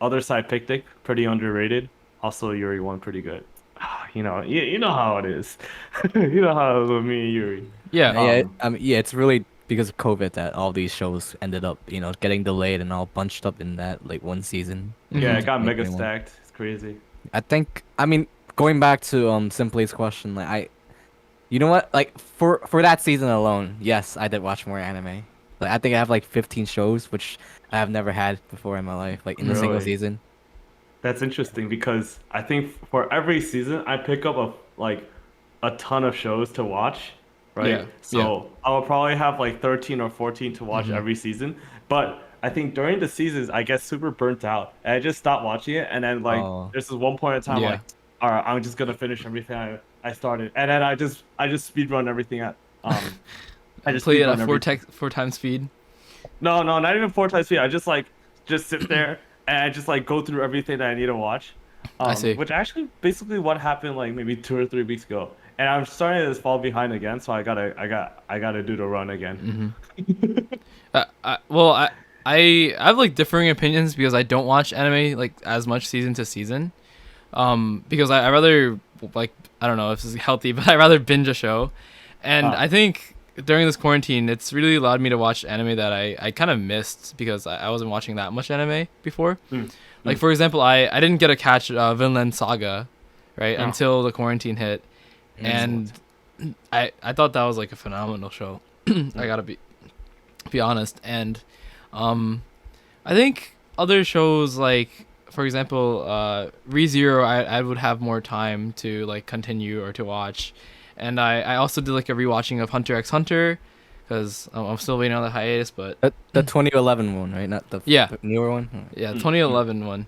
Other Side Picnic, pretty underrated. Also, Yuri one, pretty good. You know how it is. You know how it is with me and Yuri. Yeah. Yeah. Um, Yeah. It's really because of COVID that all these shows ended up getting delayed and all bunched up in that like one season. yeah, Mhm. it got mega 2021. stacked. It's crazy. I mean, going back to Simply's question, like you know what, like for that season alone, yes, I did watch more anime. Like I think I have like 15 shows, which I have never had before in my life, like in a single Really. season. That's interesting because I think for every season I pick up a ton of shows to watch, Yeah. right? Yeah. So I will probably have like 13 or 14 to watch Mhm. every season. But I think during the seasons I get super burnt out and I just stop watching it. And then like Oh, there's this one point in time Yeah. like, all right, I'm just gonna finish everything I started, and then I just speed run everything at I just Play speed it run at everything. 4 times speed. No, not even 4 times speed. I just sit there and I just like go through everything that I need to watch. I see. Which actually basically what happened like maybe 2 or 3 weeks ago. And I'm starting to fall behind again, so I gotta do the run again. Well, I have like differing opinions because I don't watch anime like as much season to season. Because I rather like I don't know if this is healthy, but I rather binge a show, and Ah, I think during this quarantine, it's really allowed me to watch anime that I kind of missed because I wasn't watching that much anime before. mm, Like mm, for example, I didn't get to catch Vinland Saga, right, no, until the quarantine hit, and excellent. I thought that was like a phenomenal show. I Mm, gotta be honest, and um, I think other shows like for example, ReZero, I would have more time to like continue or to watch, and I also did like a rewatching of Hunter x Hunter, because I'm still waiting on the hiatus, but The 2011 one, right? Not the Yeah. the newer one. yeah, 2011 one.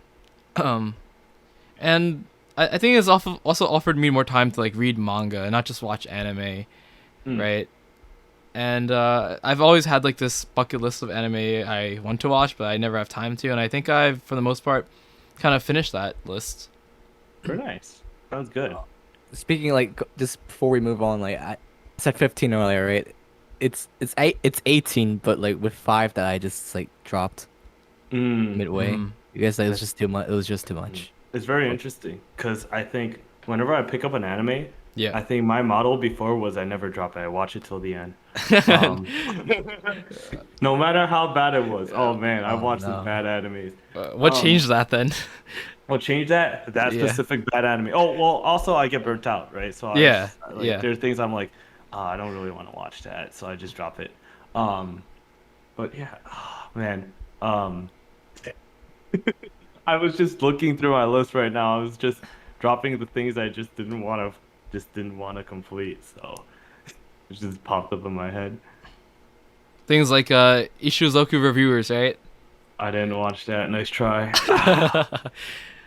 And I think it's also offered me more time to like read manga and not just watch anime, right? And I've always had like this bucket list of anime I want to watch, but I never have time to. And I think I've, for the most part, kind of finished that list. Very nice. Sounds good. Speaking like just before we move on, like I said 15 earlier, right? It's 18, but like with 5 that I just like dropped midway. Mm. You guys, like, it was just too much. It was just too much. It's very interesting because I think whenever I pick up an anime, Yeah. I think my model before was I never drop it. I watch it till the end. No matter how bad it was. Oh man, I Oh, watched no. some bad animes. What changed that then? Well, change that Yeah. specific bad anime. Oh well, also I get burnt out, right? So Yeah, like, yeah. there's things I'm like, I don't really want to watch that, so I just drop it. But yeah, man. I was just looking through my list right now. I was just dropping the things I just didn't want to complete. So it just popped up in my head. Things like Ishizoku reviewers, right? I didn't watch that. Nice try.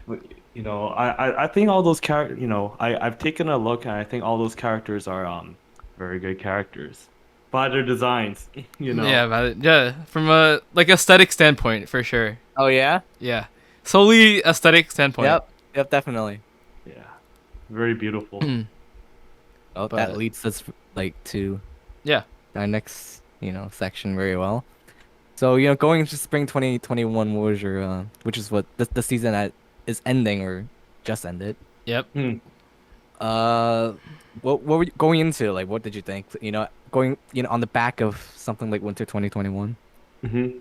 But, I think all those characters. I've taken a look and I think all those characters are very good characters by their designs. Yeah, from a like aesthetic standpoint, for sure. Oh yeah. Yeah, solely aesthetic standpoint. Yep, definitely. Yeah, very beautiful. Oh, But- that leads us like to Yeah. our next section very well. So going into spring 2021, what was your which is what the season that is ending or just ended. Yep. What were you going into? Like, what did you think? Going on the back of something like Winter 2021. Mm-hmm.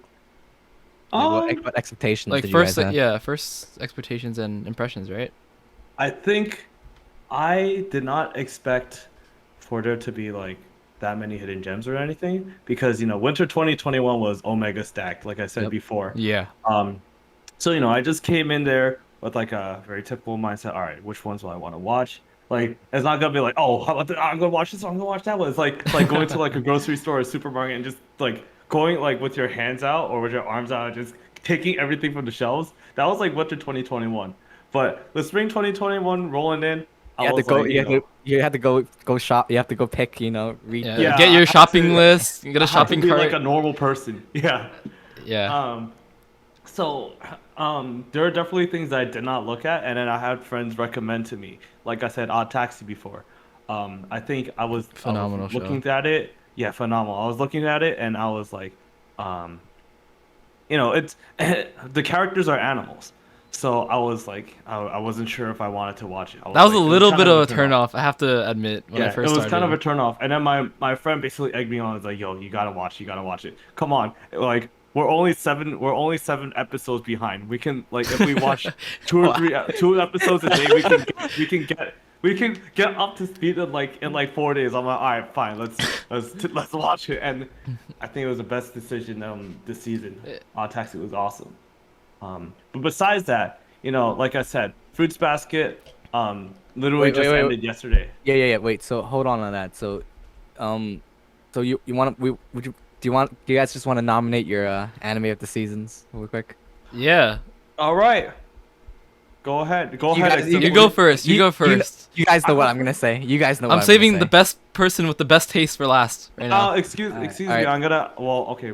What expectations Like did first, you guys have? first expectations and impressions, right? I think I did not expect for there to be like that many hidden gems or anything because Winter 2021 was Omega stacked, like I said before. Yeah. So I just came in there with like a very typical mindset. All right, which ones will I want to watch? Like it's not gonna be like, oh, how about I'm gonna watch this one, I'm gonna watch that one. It's like going to like a grocery store or supermarket and just like going like with your hands out or with your arms out, just taking everything from the shelves. That was like Winter 2021. But the spring 2021 rolling in, You had to go. You had to go shop. You have to go pick. Read. Yeah. Yeah, Get I your had shopping to- list. You get a I had to shopping be cart. like a normal person. Yeah. Yeah. So there are definitely things I did not look at, and then I had friends recommend to me. Like I said, Odd Taxi before. I think Phenomenal show. looking at it. Yeah, phenomenal. I was looking at it, and I was like, it's the characters are animals. So I was like, I wasn't sure if I wanted to watch it. That was like, a it little kind bit of a turn turn off, I have to admit, when I first it was started. kind of a turn off. And then my friend basically egged me on. Was like, "Yo, you gotta watch it. Come on, like we're only seven episodes behind. We can like if we watch two episodes a day, we can get up to speed in like 4 days." I'm like, all right, fine, let's watch it. And I think it was the best decision this season. Taxi was awesome. But besides that, like I said, Fruits Basket, literally Wait, just wait, wait. ended yesterday. Yeah. Wait. So hold on that. So, so you want to? Do you guys just want to nominate your anime of the seasons real quick? Yeah. All right, go ahead. Go ahead. guys- You go first. You go first. You guys know what I'm gonna say. You guys know. What I'm I'm saving gonna the say. best person with the best taste for last right now. Excuse Alright, me. alright. I'm gonna. Well, okay.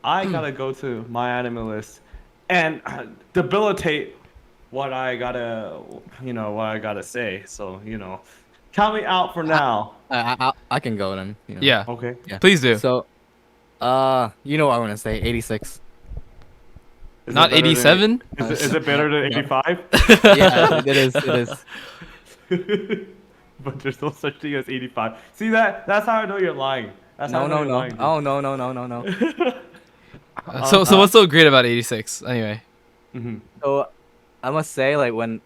I gotta go to my anime list and debilitate what I gotta say. So count me out for now. I can go then. Yeah. Okay. Yeah. Please do. So, you know what I'm gonna say. 86. Is Not it better than- 87? Is it better than 85? Yeah, it is. It is. But there's no such thing as 85. See that? That's how I know you're lying. That's how I know No. you're lying. dude. Oh no. So what's so great about 86 anyway? So, I must say, like when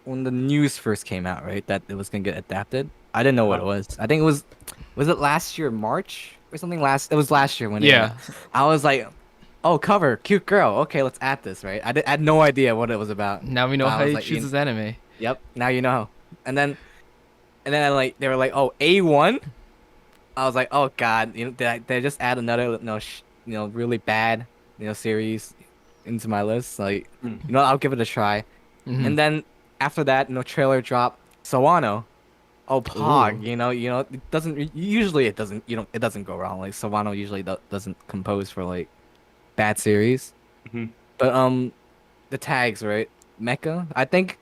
the news first came out, right, that it was gonna get adapted, I didn't know what it was. I think it was it last year March or something? It was last year when Yeah. I was like, oh, cover, cute girl. Okay, let's add this, right? I had no idea what it was about. Now we But know I how was he like, chooses anime. yep, now you know. And then like they were like, oh, A1. I was like, oh God, did I just add another really bad series into my list? Like, Mm. I'll give it a try. Hmm. And then after that, trailer drop, Sawano. Oh, Pog, Ooh. it doesn't usually it doesn't it doesn't go wrong. Like Sawano usually doesn't compose for like bad series. Hmm. But the tags, right? Mecha. I think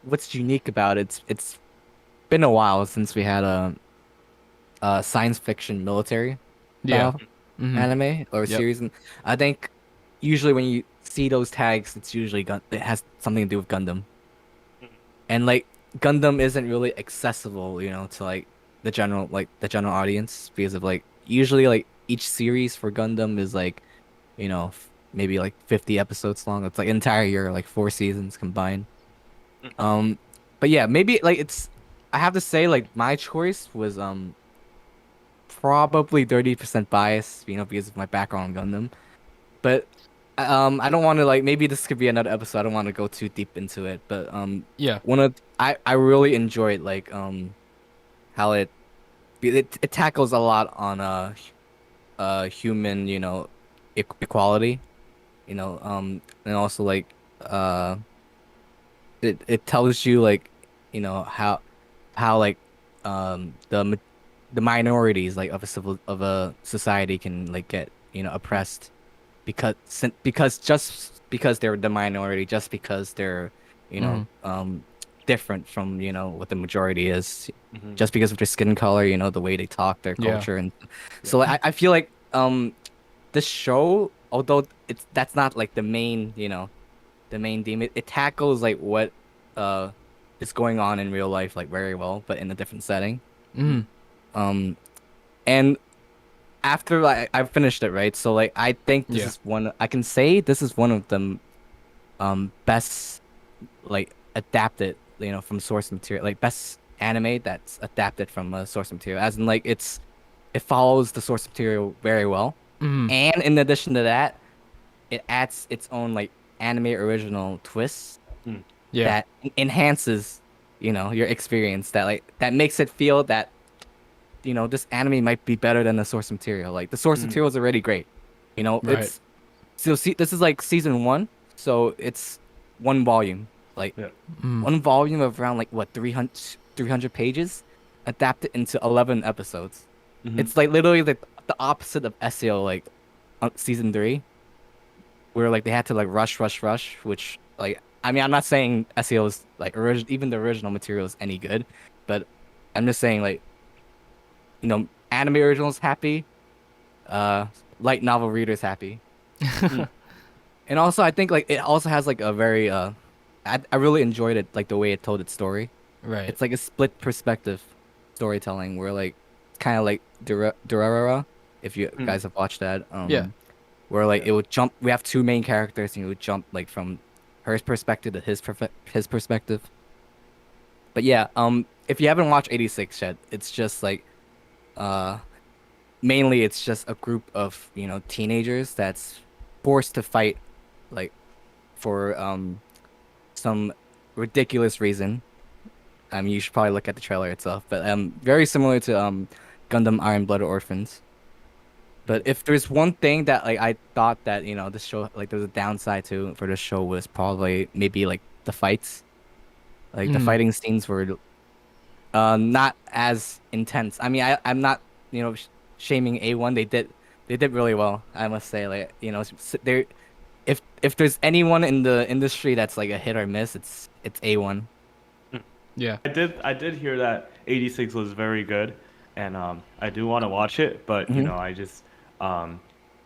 what's unique about it's been a while since we had a science fiction military Yeah. style Hmm. anime or Yep. series, and I think usually when you see those tags, it's usually it has something to do with Gundam, and like Gundam isn't really accessible, to like the general audience because of like usually like each series for Gundam is like maybe like 50 episodes long. It's like an entire year, like 4 seasons combined. Um, but yeah, maybe like I have to say like my choice was probably 30% bias, because of my background on Gundam. But I don't want to like maybe this could be another episode. I don't want to go too deep into it, but Yeah. one of I really enjoyed like how it tackles a lot on human, equality, and also like uh it tells you like how like the minorities like of a society can like get oppressed because just because they're the minority, just because they're Hmm. different from what the majority is, Hmm. just because of their skin color, the way they talk, their Yeah. culture, and Yeah. so like, I feel like this show, although that's not like the main theme, it tackles like what uh is going on in real life like very well, but in a different setting. Hmm. Um, and after I finished it, right? So like I think Yeah. I can say this is one of the best like adapted, from source material, like best anime that's adapted from source material. As in like it follows the source material very well. Hmm. And in addition to that, it adds its own like anime original twist Mm. Yeah. that enhances, your experience, that makes it feel that this anime might be better than the source material. Like the source Mm. material is already great. Right. This is like season one, so it's one volume, like Yeah. Mm. one volume of around like what 300 pages, adapted into 11 episodes. Hmm. It's like literally the opposite of SEO, like season three, where like they had to like rush, which like I mean I'm not saying SEO is like even the original material is any good, but I'm just saying like anime originals happy, uh, light novel readers happy. Mm. And also, I think like it also has like a very I really enjoyed it, like the way it told its story. Right. It's like a split perspective storytelling where like kind of like Durarara, if you Mm. guys have watched that, Yeah. where like Yeah. it would jump. We have two main characters, and it would jump like from her perspective to his perspective. But yeah, if you haven't watched 86 yet, it's just like uh mainly it's just a group of teenagers that's forced to fight like for some ridiculous reason. I mean, you should probably look at the trailer itself, but very similar to Gundam Iron Blooded Orphans. But if there's one thing that like I thought that this show, like there's a downside to for this show, was probably maybe like the fights. Like the Mm. fighting scenes were not as intense. I mean, I'm not shaming A1. They did really well, I must say. Like they if there's anyone in the industry that's like a hit or miss, it's A1. Yeah. I did hear that 86 was very good, and I do want to watch it, but Hmm. I just um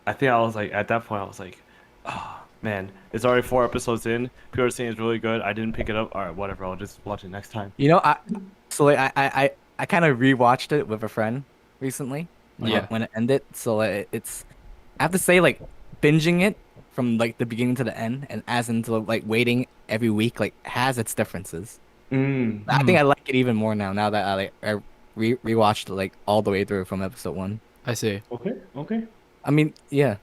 I think I was like at that point I was like, oh man, it's already 4 episodes in. People are saying it's really good. I didn't pick it up. All right, whatever. I'll just watch it next time. I so like I kind of rewatched it with a friend recently when it Yeah. when it ended. So it's I have to say like binging it from like the beginning to the end, and as into like waiting every week like has its differences. Mm. I think Mm. I like it even more now that I rewatched it like all the way through from episode one. I see. Okay. Okay. I mean, yeah.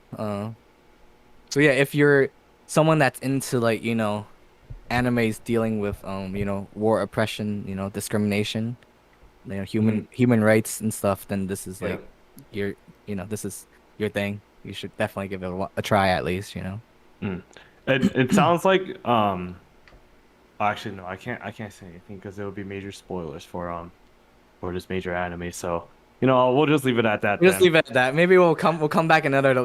So yeah, if you're someone that's into like, animes dealing with war, oppression, discrimination, human rights and stuff, then this is Yeah. like your this is your thing. You should definitely give it a try at least. Mm. It sounds like actually no, I can't say anything because it would be major spoilers for this major anime. So we'll just leave it at that We'll just then. leave it at that. Maybe we'll come back another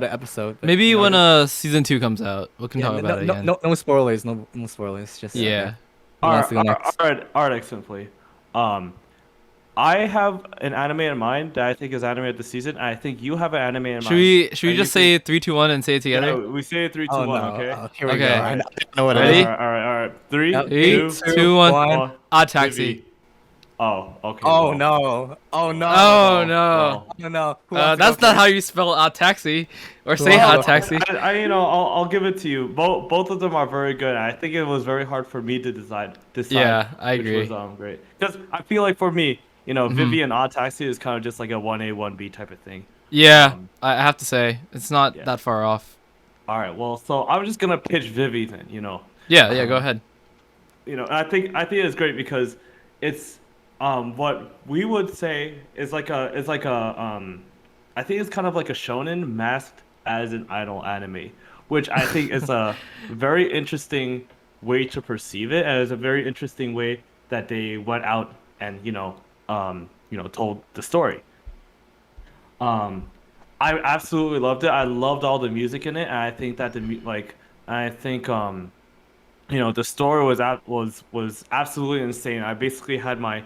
episode. But Maybe when Yeah. season 2 comes out, we can yeah, talk no, about it no, again. no, no spoilers, no spoilers. Just Yeah. who All wants right, to go next? all right, Ximply. Um, I have an anime in mind that I think is anime of the season. I think you have an anime in Should mind. we that you just think- say 3, 2, 1 and say it Yeah, together? we say it three, two, Oh one. no! Okay. Oh, here we Okay. go. All I right. know, I know what it Ready? is. All right. Three, Yep. Three, two, two, one. one. one. Odd Taxi. Vivi. Oh, okay. Oh well, no! Oh no! Oh no. well. Oh no! Who wants to That's go not how first? you spell Odd Taxi or Who say wants to Odd go Taxi. I'll give it to you. Both of them are very good. I think it was very hard for me to decide. Yeah, I which agree. was great. Because I feel like for me, Mhm. Vivi and Odd Taxi is kind of just like a 1A 1B type of thing. Yeah, Um, I have to say it's not yeah. that far off. All right. Well, so I'm just gonna pitch Vivi then. Yeah, go ahead. I think it's great because it's what we would say is like a I think it's kind of like a shonen masked as an idol anime, which I think is a very interesting way to perceive it, and it's a very interesting way that they went out and told the story. Um, I absolutely loved it. I loved all the music in it, and I think that I think the story was absolutely insane. I basically had my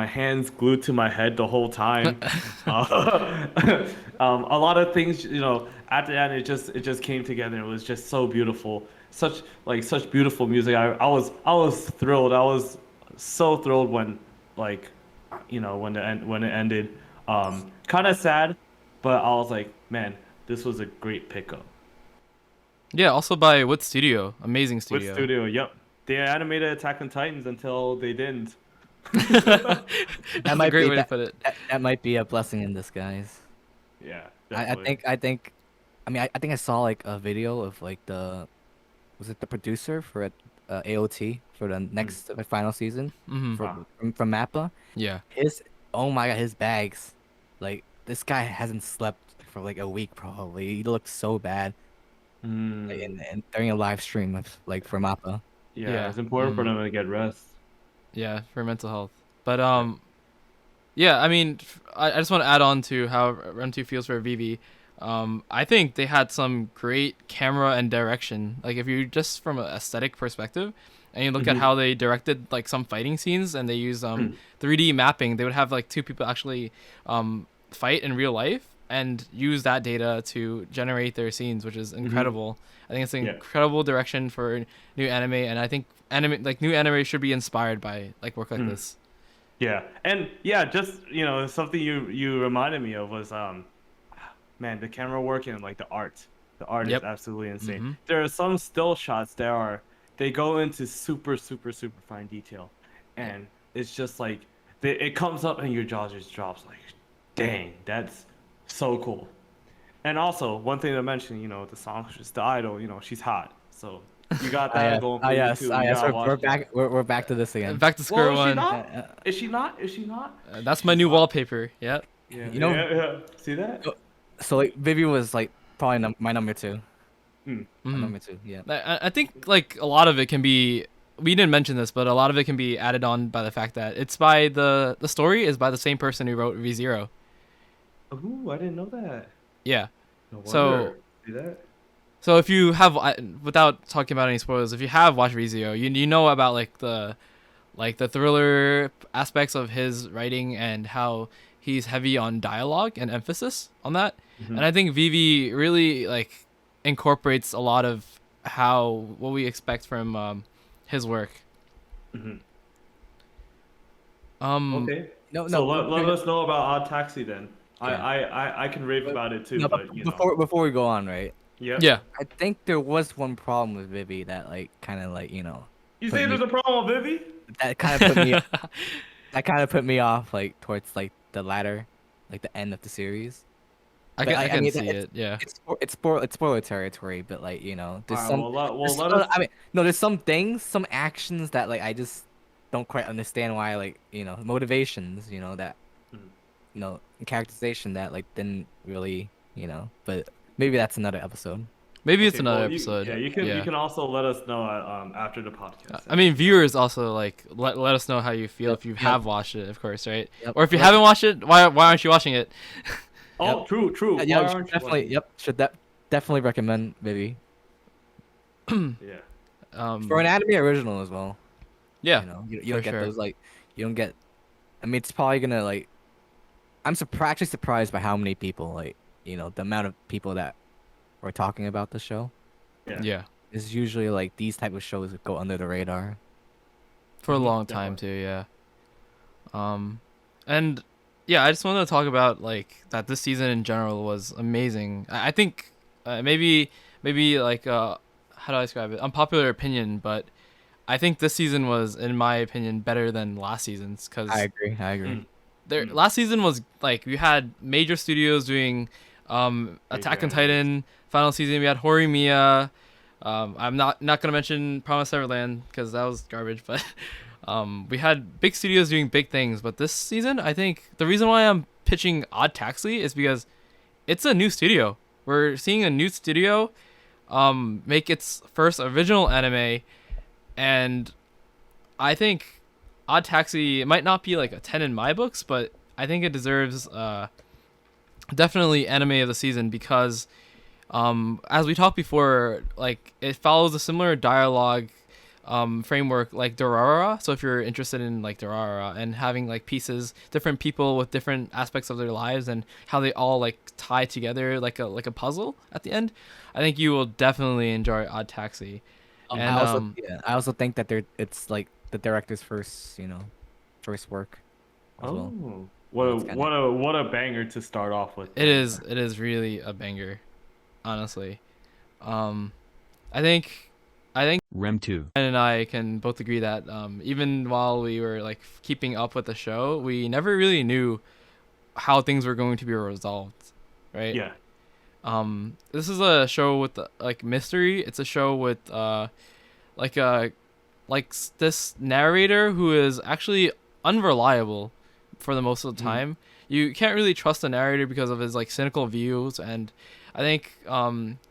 hands glued to my head the whole time. A lot of things, at the end it just came together. It was just so beautiful. Such beautiful music. I was thrilled. I was so thrilled when like when it ended. Kind of sad, but I was like, man, this was a great pickup. Yeah, also by what studio? Amazing With studio. studio, yep. They animated Attack on Titans until they didn't. That That's a might great be way to put it. that might be a blessing in disguise. Yeah, I definitely. think I think I saw like a video of like was it the producer for AOT for the next final season Hmm. Wow. from Mappa. Yeah. Oh my god, his bags, like this guy hasn't slept for like a week probably. He looked so bad like, Mm, and during a live stream of like for Mappa. yeah, Yeah. it's important for Mm. them to get rest. Yeah, for mental health. But yeah, I mean, I just want to add on to how Remtiw feels for Vivi. I think they had some great camera and direction. Like if you just from an aesthetic perspective, and you look at Mhm. how they directed like some fighting scenes, and they use Mm. 3D mapping, they would have like two people actually fight in real life and use that data to generate their scenes, which is incredible. I think it's an Yeah. incredible direction for new anime, and I think new anime should be inspired by like work like Mm. this. Yeah, and yeah, just something you reminded me of was man, the camera work and like the art. The art Yep. is absolutely insane. Mhm. There are some still shots they go into super super super fine detail, and it's just like it comes up and your jaw just drops like, dang, that's so cool. And also one thing to mention, the song, just the idol, she's hot, so you got that going for you too. You Yes. gotta watch We're it. back. We're back to this again. Back to square Well, is she one. not? Uh, uh, Is she not? Is she not? That's my She's new hot. wallpaper. Yeah. Yeah, You know- yeah. See that? So like Vivi was like probably my number two. Mm. My Mhm. number two. Yeah. I think like a lot of it can be. We didn't mention this, but a lot of it can be added on by the fact that it's by the story is by the same person who wrote ReZero. Ooh, I didn't know that. Yeah. No So- wonder. See that? So if you have, without talking about any spoilers, if you have watched ReZero, you know about like the thriller aspects of his writing and how he's heavy on dialogue and emphasis on that. Mhm. And I think Vivi really like incorporates a lot of what we expect from his work. Mhm. Okay. No, So no. let us know about Odd Taxi then. Yeah. I can rave about it too, No, but before we go on, right? yeah. Yeah. I think there was one problem with Vivi that like kind of like You put say me- there's a problem with Vivi? that kind of put me that kind of put me off like towards like the latter, like the end of the series. I But can I can mean, see it. Yeah. it's spoiler territory. But like there's All right, some. well, let us. I mean, no, there's some things, some actions that like I just don't quite understand why like motivations that Mm. characterization that like didn't really But maybe that's another episode. Maybe it's Okay, another well, episode. you can also let us know after the podcast. I mean, viewers also like let us know how you feel Yep, if you yep, have watched it, of course, right? yep. Or if you haven't watched it, why aren't you watching it? Oh, Yep. true. Yeah, Why you should aren't you definitely. watching? Yep, definitely recommend maybe Yeah. for an anime original as well. Yeah, You for don't get sure. those like you don't get. I mean, it's probably gonna like. I'm actually surprised by how many people like the amount of people that were talking about the show. Yeah. Yeah, Is usually like these type of shows that go under the radar. for a Mhm, long time definitely. too. Yeah. And yeah, I just wanted to talk about like that this season in general was amazing. I think maybe like how do I describe it? Unpopular opinion, but I think this season was, in my opinion, better than last season's I because agree. I agree. Mm, there mm. last season was like we had major studios doing Major Attack on animes. Titan final season. We had Horimiya. I'm not gonna mention Promised Neverland because that was garbage, but we had big studios doing big things. But this season, I think the reason why I'm pitching Odd Taxi is because it's a new studio. We're seeing a new studio make its first original anime, and I think Odd Taxi, it might not be like a 10 in my books, but I think it deserves definitely anime of the season because as we talked before, like it follows a similar dialogue framework like Dorara. So if you're interested in like Dorara and having like pieces, different people with different aspects of their lives and how they all like tie together like a puzzle at the end, I think you will definitely enjoy Odd Taxi. And I also think that it's like the director's first work as well. Oh, It's kinda- what a banger to start off with. it is really a banger, honestly. I think Remtiw. Ben and I can both agree that even while we were like keeping up with the show, we never really knew how things were going to be resolved, right? Yeah. This is a show with like mystery. It's a show with like a this narrator who is actually unreliable for the most of the time. You can't really trust the narrator because of his like cynical views, and I think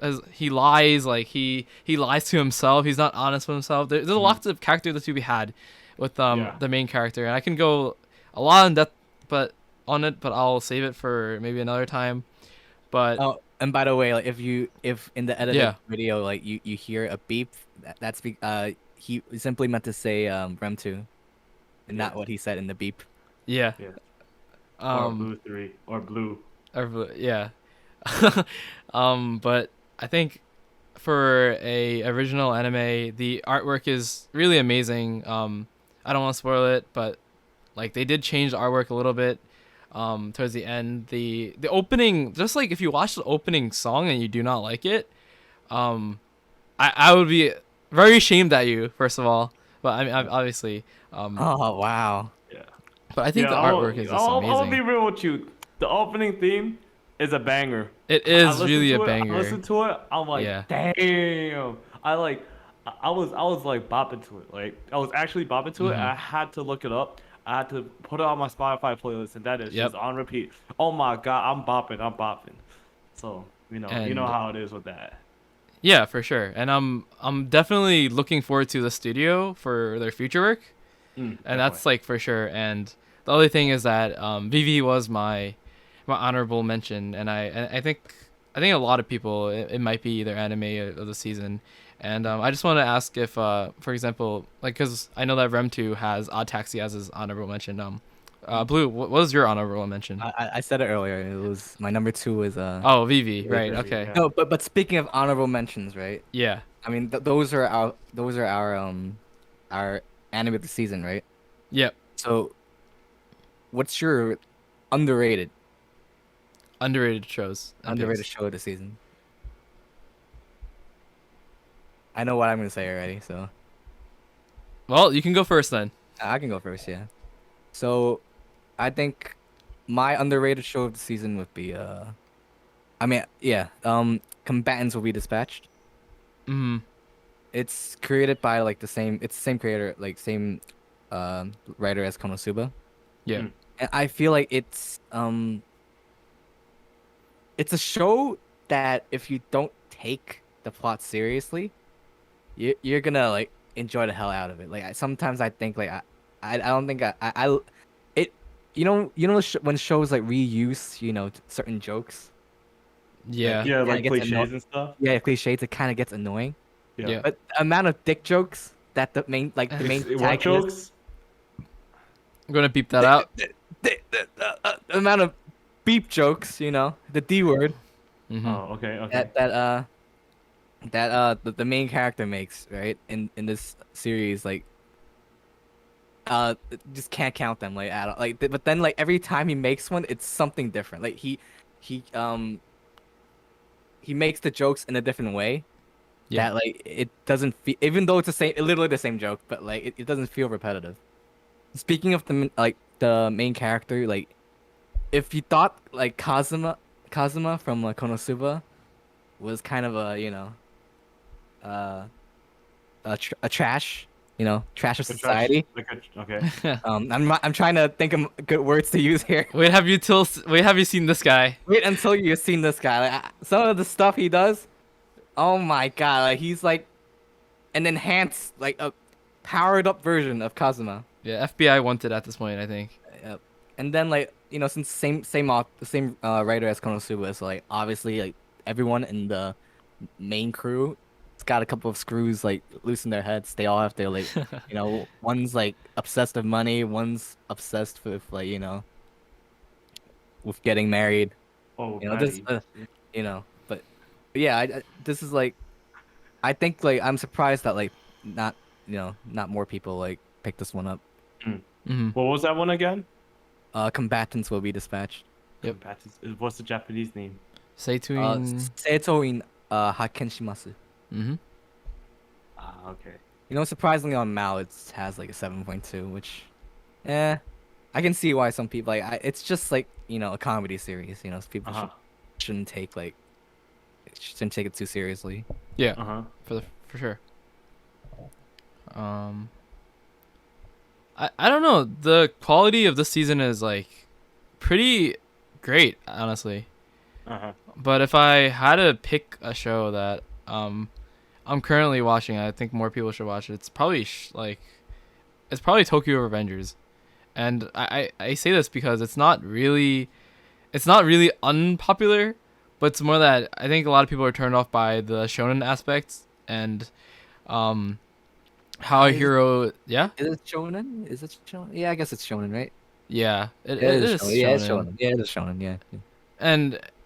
as he lies, like he lies to himself. He's not honest with himself. There's lots of character to be had with Yeah. the main character, and I can go a lot in depth, but I'll save it for maybe another time. But Oh, and by the way, like if in the edited Yeah. video like you hear a beep, he simply meant to say Remtu, and not Yeah. what he said in the beep. yeah, Yeah. Or um, Blue 3 or Blue. yeah. But I think for a original anime, the artwork is really amazing. I don't want to spoil it, but like they did change the artwork a little bit towards the end. The opening, just like if you watch the opening song and you do not like it, I would be very ashamed at you, first of all. But I mean, obviously, Oh wow! Yeah. but I think the artwork is just I'll be amazing. real with you. The opening theme is a banger. It I is listened really a to it, banger. I listened to it. I'm like, Yeah. damn. I was like bopping to it. Like I was actually bopping to it. Mhm. I had to look it up. I had to put it on my Spotify playlist, and that is Yep. just on repeat. Oh my god, I'm bopping. So you know And how it is with that. Yeah, for sure. And I'm definitely looking forward to the studio for their future work. And that's like for sure. And the other thing is that Vivy was my honorable mention, and I think a lot of people it might be their anime of the season. And I just want to ask if for example, like because I know that Remtu has Odd Taxi as his honorable mention. Blue, what was your honorable mention? I said it earlier. It was my number 2 is Oh, Vivy, right? Vivy, Okay. yeah. No, but speaking of honorable mentions, right? Yeah. I mean those are our anime of the season, right? Yep. So, what's your underrated Underrated shows. and underrated picks. show of the season? I know what I'm gonna say already, so Well, you can go first then. I can go first. Yeah. So, I think my underrated show of the season would be I mean, yeah. Combatants will be dispatched. Mm-hmm. It's created by like the same. It's the same creator, like same, writer as Konosuba. Yeah. Mm. And I feel like it's a show that if you don't take the plot seriously, you're gonna like enjoy the hell out of it. Like sometimes I think like I don't think it when shows like reuse certain jokes, Yeah. Yeah, kind like of gets cliches and stuff. yeah, cliches, it kind of gets annoying. Yeah. Yeah. But the amount of dick jokes that the main What protagonist, jokes? I'm gonna beep that out. the amount of beep jokes, the D word Mm-hmm. Oh, okay, okay. that the main character makes, right? In this series, like just can't count them like at all. Like but then like every time he makes one, it's something different. Like he he makes the jokes in a different way Yeah. that like it doesn't feel, even though it's literally the same joke, but like it doesn't feel repetitive. Speaking of the main character, like if you thought like Kazuma from Konosuba was kind of uh a trash, trash of Like a trash- society. okay. I'm trying to think of good words to use here. Wait, have you seen this guy? Wait until you've seen this guy. Like some of the stuff he does, oh my god! Like he's like an enhanced, like a powered up version of Kazuma. Yeah, FBI wanted at this point, I think. Yep. And then like since the same writer as Konosuba, so like obviously like everyone in the main crew, it's got a couple of screws like loose in their heads. They all have their like one's like obsessed with money, one's obsessed with like with getting married. Oh, This Patty. but yeah, this is like I think like I'm surprised that like not not more people like pick this one up. Mm-hmm. What was that one again? Combatants will be dispatched. Yep. What's the Japanese name? Seitoin. Seito in hakken shimasu. Mm-hmm. Ah, okay. Surprisingly on Mal it has like a 7.2, which I can see why some people like it's just like, a comedy series, so people Uh-huh. shouldn't take it too seriously. Yeah, Uh-huh. for sure. I don't know. The quality of this season is like pretty great, honestly. Uh-huh. But if I had to pick a show that I'm currently watching, I think more people should watch it. It's probably it's probably Tokyo Revengers, and I say this because it's not really unpopular, but it's more that I think a lot of people are turned off by the shonen aspects and how a hero. Yeah, Is it shonen? Yeah, I guess it's shonen, right? yeah, it Yeah, is shonen. Yeah, it's shonen. shonen. Yeah, it is shonen. Yeah.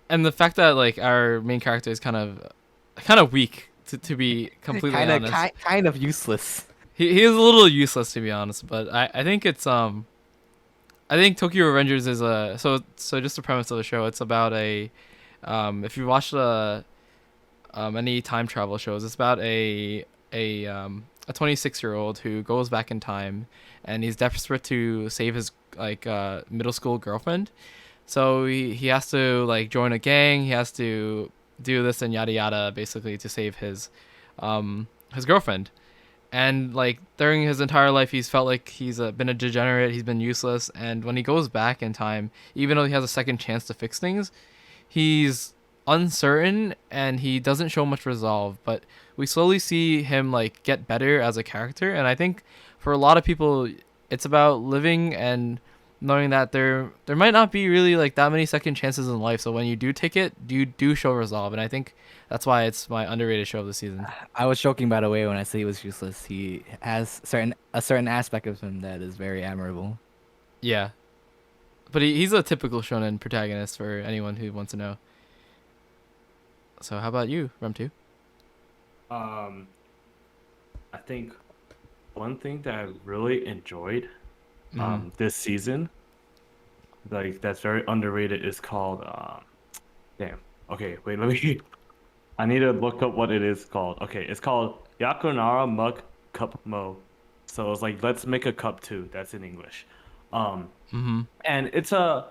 And the fact that like our main character is kind of weak to be completely honest. Kind of useless. He is a little useless to be honest, but I think it's I think Tokyo Revengers is so just the premise of the show. It's about if you watch any time travel shows, it's about a 26-year-old who goes back in time and he's desperate to save his middle school girlfriend. So he has to like join a gang. He has to do this and yada yada basically to save his girlfriend. And like during his entire life, he's felt like he's been a degenerate. He's been useless. And when he goes back in time, even though he has a second chance to fix things, he's uncertain and he doesn't show much resolve. But we slowly see him like get better as a character. And I think for a lot of people, it's about living and knowing that there might not be really like that many second chances in life. So when you do take it, you do show resolve. And I think that's why it's my underrated show of the season. I was joking, by the way, when I said he was useless. He has a certain aspect of him that is very admirable. Yeah. But he's a typical shonen protagonist for anyone who wants to know. So how about you, Remtiw? I think one thing that I really enjoyed Mm-hmm. this season, like that's very underrated, is called damn. Okay, wait, let me I need to look up what it is called. Okay, it's called Yakunara Mug Cup Mo. So it's like let's make a cup too. That's in English. Mm-hmm. And it's an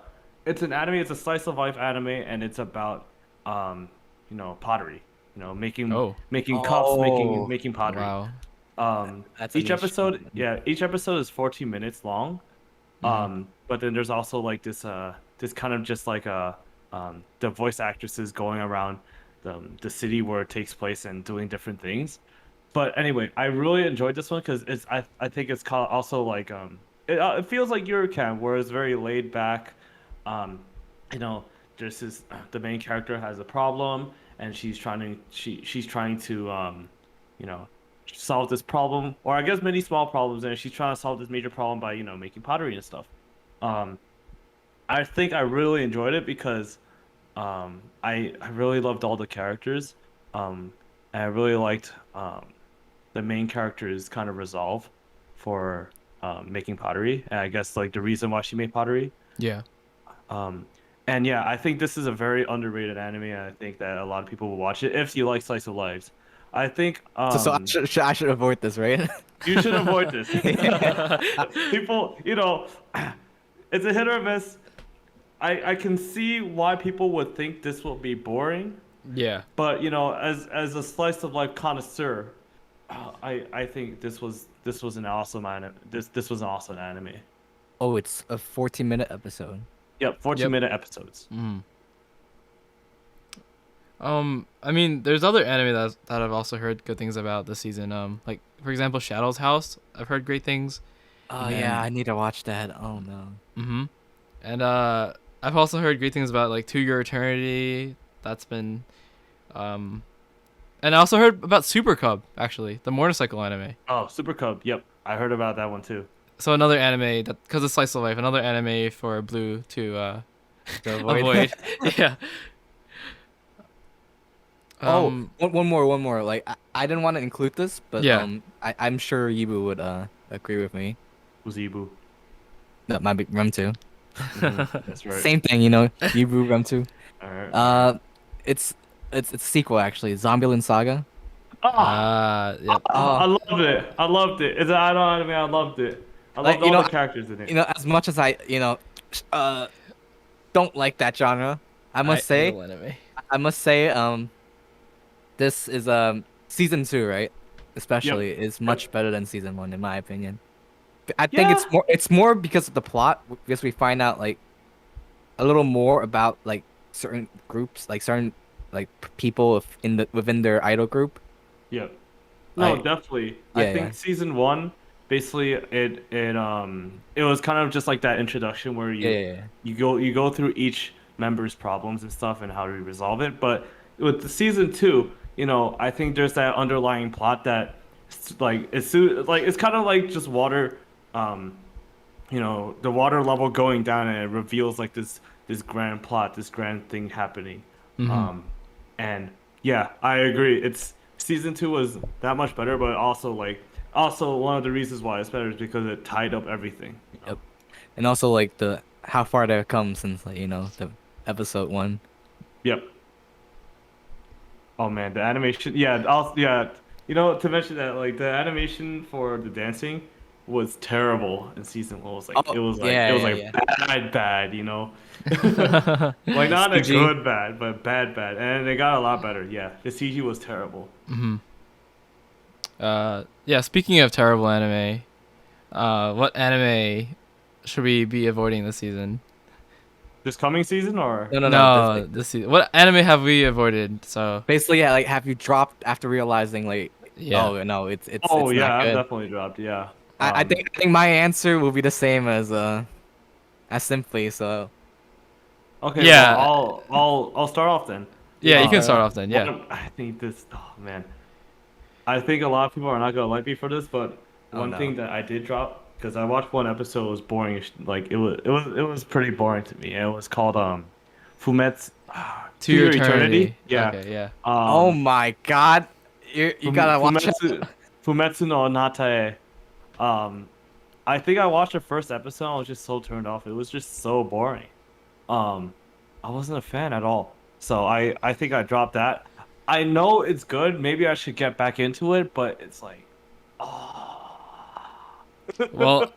anime, it's a slice of life anime, and it's about pottery. Making Oh, making cups, Oh, making pottery. wow. that's a niche one. Each episode is 14 minutes long. Mhm. But then there's also like this kind of just like the voice actresses going around the city where it takes place and doing different things. But anyway, I really enjoyed this one because I think it's called also like it feels like Yuri where it's very laid back. Um, you know, there's this the main character has a problem and she's trying to you know solve this problem, or I guess many small problems, and she's trying to solve this major problem by making pottery and stuff. Um, I think I really enjoyed it because I really loved all the characters, and I really liked the main character's kind of resolve for making pottery, and I guess like the reason why she made pottery. Yeah. Um, and yeah, I think this is a very underrated anime, and I think that a lot of people will watch it if you like slice of lives. I think So I should avoid this, right? you should avoid this. People, it's a hit or miss. I can see why people would think this will be boring, Yeah. but as a slice of life connoisseur, I think this was an awesome anime. This was an awesome anime. Oh, it's a 14-minute episode. Yep, 14-minute episodes. Mm. I mean, there's other anime that I've also heard good things about this season. Like for example, Shadow's House. I've heard great things. Oh And yeah, I need to watch that. Oh no. Mm-hmm. And I've also heard great things about like To Your Eternity. That's been, and I also heard about Super Cub, actually, the motorcycle anime. Oh, Super Cub. Yep, I heard about that one too. So another anime that, because it's slice of life, another anime for Blue to To avoid. avoid. Yeah. One more. Like I didn't want to include this, but Yeah. I'm sure Yibu would agree with me. Uzibu. That might be Remtiw. That's right. Same thing, Yibu Remtiw. All right. It's a sequel actually, Zombieland Saga. Yep. I loved it. I loved it. It's an idol anime. I loved it. I Like, loved all the characters in it. As much as I don't like that genre, I must say, idol anime. this is season 2, right? Especially is much better than season 1 in my opinion. I think it's more because of the plot, because we find out like a little more about like certain groups, like certain like people within their idol group. Yep. No, I- definitely. Yeah, I think season 1, basically, it was kind of just like that introduction where Yeah. you go through each member's problems and stuff and how to resolve it. But with the season 2, I think there's that underlying plot that it's kind of like just water, the water level going down, and it reveals like this grand plot, this grand thing happening. Mhm. And yeah, I agree. It's season 2 was that much better, but also one of the reasons why it's better is because it tied up everything. Yep. And also like the how far they've come since like the episode 1. Yep. Oh man, the animation. Yeah, also yeah. To mention that, like the animation for the dancing was terrible in season 1. It was bad. Like not a CG. good bad, but bad, and they got a lot better. Yeah, the CG was terrible. Mhm. Yeah. Speaking of terrible anime, what anime should we be avoiding this season? This coming season or No. This season. What anime have we avoided? So Basically, yeah. Like, have you dropped after realizing like, yeah. oh no, it's oh it's yeah, not I've good. definitely dropped. Yeah. I think my answer will be the same as Ximply. So Okay. Yeah. Well, I'll start off then. Yeah, you can start off then. Yeah. I think this. Oh man. I think a lot of people are not gonna like me for this, but Oh, one no. thing that I did drop because I watched one episode, it was boring. Like it was pretty boring to me. It was called Fumetsu To Your Eternity. Yeah. Okay. Yeah. oh my God, you gotta watch it. Fumetsu no Natae. I think I watched the first episode. I was just so turned off. It was just so boring. I wasn't a fan at all. So I think I dropped that. I know it's good. Maybe I should get back into it, but it's like, Well,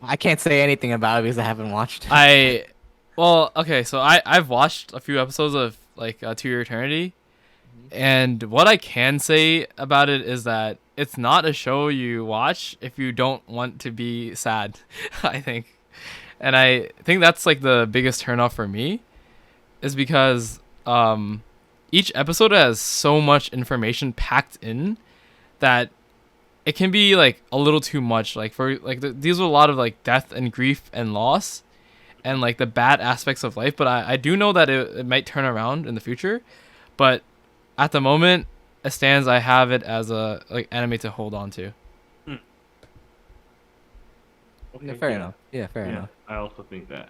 I can't say anything about it because I haven't watched it. well, okay. So I've watched a few episodes of like To Your Eternity. And what I can say about it is that it's not a show you watch if you don't want to be sad, I think. And I think that's like the biggest turnoff for me, is because each episode has so much information packed in that it can be like a little too much. Like for like these are a lot of like death and grief and loss and like the bad aspects of life. But I do know that it might turn around in the future. But at the moment, as stands, I have it as a like anime to hold on to. Yeah, fair enough. Yeah, fair enough. I also think that.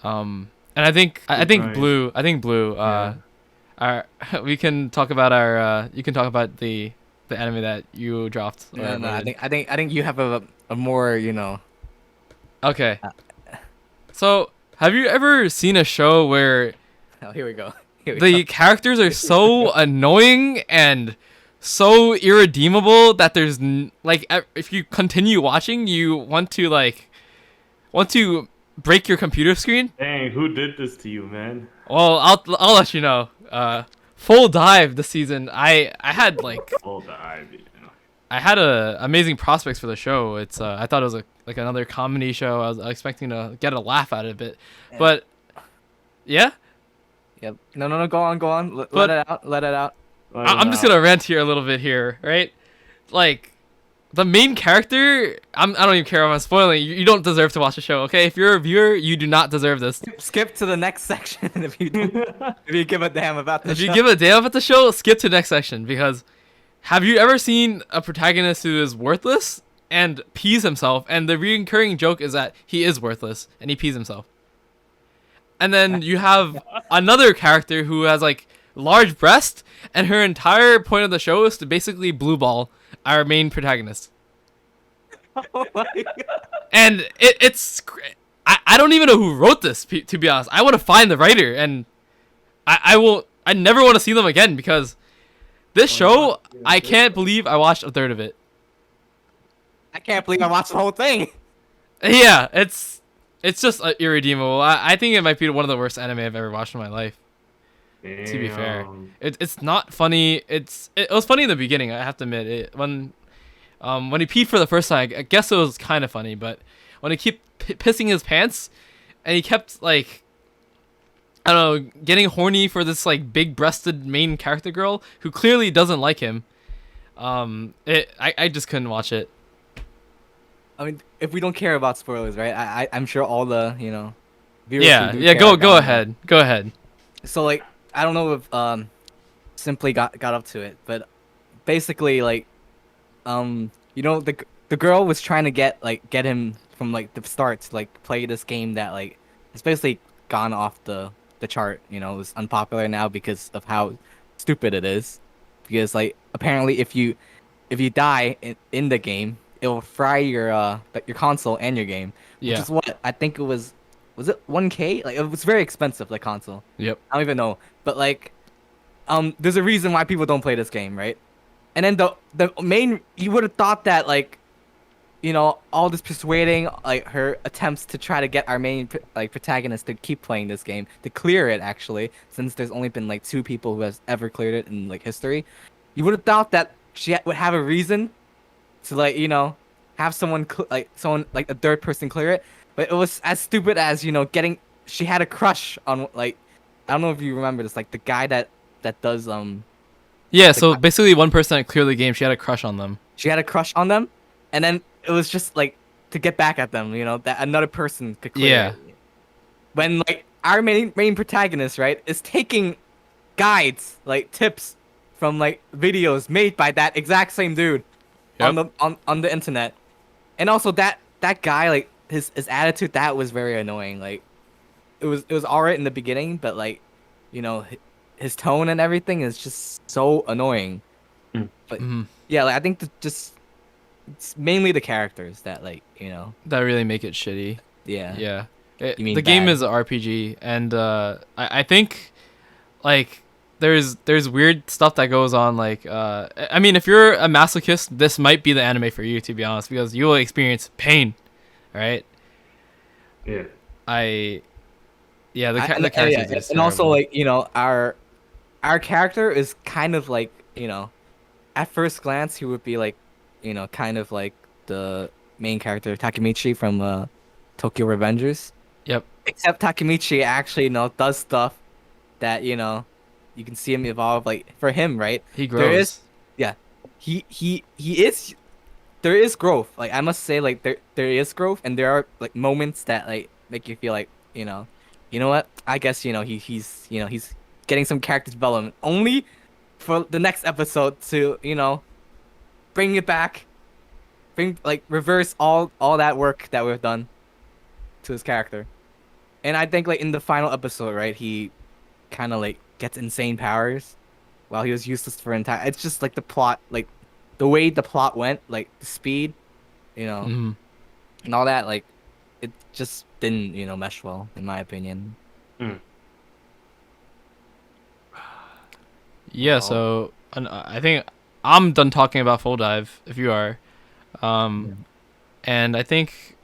And I think Right. Blue. I think Blue. Our we can talk about our. You can talk about the anime that you dropped. or No, I rated. think you have a more, you know. Okay. So, have you ever seen a show where Oh, here we go. Here we the characters are so annoying and so irredeemable that there's like if you continue watching, you want to break your computer screen? Dang, who did this to you, man? Well, I'll let you know. Full dive this season. I had like Full dive, you know. I had amazing prospects for the show. It's I thought it was like another comedy show. I was expecting to get a laugh out of it, but yeah. Yep. No. Go on. Let But- it out. Let it out. I'm just gonna rant here a little bit here, right? Like, the main character, I don't even care if I'm spoiling. You don't deserve to watch the show, okay? If you're a viewer, you do not deserve this. Skip to the next section if you if you give a damn about the If show. you give a damn about the show, skip to the next section, because have you ever seen a protagonist who is worthless and pees himself? And the recurring joke is that he is worthless and he pees himself. And then you have another character who has like large breast, and her entire point of the show is to basically blue ball our main protagonist. Oh my God. And I don't even know who wrote this, to be honest. I want to find the writer, and I never want to see them again, because this show, I can't believe I watched a third of it. I can't believe I watched the whole thing. Yeah, it's just irredeemable. I think it might be one of the worst anime I've ever watched in my life. To be fair, it's not funny. It was funny in the beginning, I have to admit. When he peed for the first time, I guess it was kind of funny. But when he kept pissing his pants, and he kept like, I don't know, getting horny for this like big-breasted main character girl who clearly doesn't like him. I just couldn't watch it. I mean, if we don't care about spoilers, right? I'm sure all the, you know, viewers Yeah, who do yeah. care Go are gonna- Go ahead. So like, I don't know if Simply got up to it, but basically like, you know, the girl was trying to get him from like the start to like play this game that like it's basically gone off the chart. You know, it's unpopular now because of how stupid it is. Because like apparently if you die in the game, it will fry your console and your game. Yeah. Which is what I think it was it 1K? Like it was very expensive, the console. Yep. I don't even know. But like there's a reason why people don't play this game, right? And then the main, you would have thought that like, you know, all this persuading, like her attempts to try to get our main like protagonist to keep playing this game, to clear it actually, since there's only been like 2 people who has ever cleared it in like history, you would have thought that she would have a reason to like, you know, have someone like a third person clear it. But it was as stupid as, you know, she had a crush on like, I don't know if you remember this, like the guy that does Yeah. So basically, one person that cleared the game, she had a crush on them. she had a crush on them, and then it was just like to get back at them, you know, that another person could clear Yeah. it. When like our main protagonist, right, is taking guides, like tips from like videos made by that exact same dude on the internet. And also that guy, like his attitude, that was very annoying. Like it was alright in the beginning, but like, you know, his tone and everything is just so annoying. But yeah, like I think it's mainly the characters that, like, you know, That really make it shitty. yeah. Yeah. You mean the game bad. is an RPG, and I think like there's weird stuff that goes on. Like I mean, if you're a masochist, this might be the anime for you, to be honest, because you will experience pain, right? Yeah. Yeah, And, the characters is and also terrible. like our character is kind of like at first glance he would be like kind of like the main character Takemichi from Tokyo Revengers. Yep. Except Takemichi actually does stuff that you can see him evolve. Like for him, right? He There is grows. yeah, he is there is growth. Like I must say, like there is growth, and there are like moments that like make you feel like you know what? I guess he's he's getting some character development only for the next episode to bring it back, bring like reverse all that work that we've done to his character. And I think like in the final episode, right, he kind of like gets insane powers while he was useless for entire. It's just like the plot, like the way the plot went, like the speed, you know, Hmm. and all that. Like it just didn't mesh well, in my opinion. Mm. Yeah. Well, So I think I'm done talking about Full Dive. If you are, um, Yeah. and I think,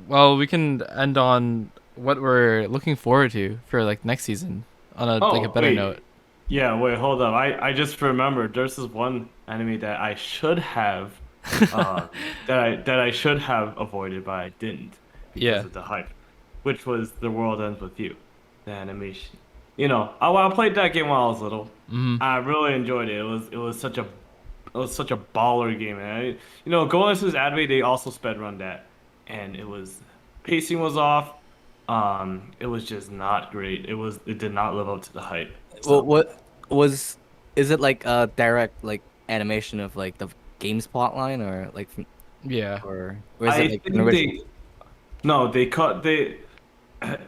well, we can end on what we're looking forward to for like next season on a like a oh better note. wait, yeah, wait, hold up. I just remembered there's this one anime that I should have, uh, that I should have avoided, but I didn't because Yeah. of the hype, which was The World Ends with You, the animation. I played that game while I was little. Hmm. I really enjoyed it. It was such a baller game, and going into this anime, they also sped run that, and it was pacing was off. It was just not great. It did not live up to the hype. Well, So what was is it like a direct like animation of like the game's plot line or like Yeah. or is it I like an think original? they cut they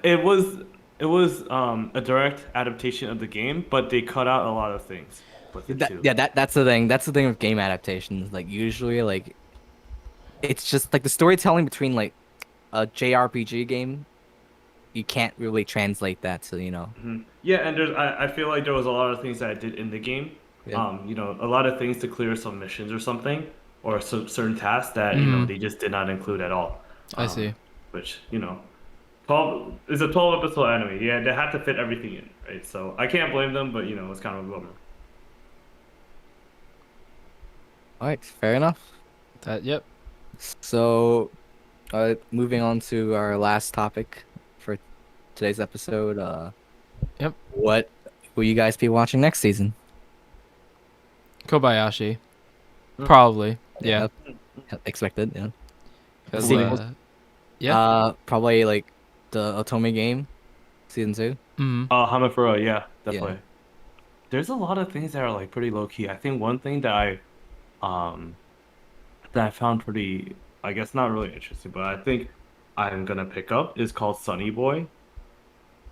it was a direct adaptation of the game, but they cut out a lot of things with it too. That's the thing. That's the thing with game adaptations. Like usually, like it's just like the storytelling between like a JRPG game. You can't really translate that to Yeah, and I feel like there was a lot of things that I did in the game. Yeah. A lot of things to clear some missions or something, or certain tasks that Hmm. they just did not include at all. I see. Which 12 is a 12 episode anime. Yeah, they had to fit everything in, right? So I can't blame them, but it's kind of a bummer. All right, fair enough. That. Yep. So, moving on to our last topic for today's episode. Yep. What will you guys be watching next season? Kobayashi. Probably. Yeah. Expected. Yeah. 'Cause, Sequels. Yeah. Probably like the Otome game, season 2. Hmm. Hamafura, yeah, Yeah. definitely. There's a lot of things that are like pretty low key. I think one thing um that I found pretty, I guess not really interesting, but I think I'm gonna pick up is called Sunny Boy.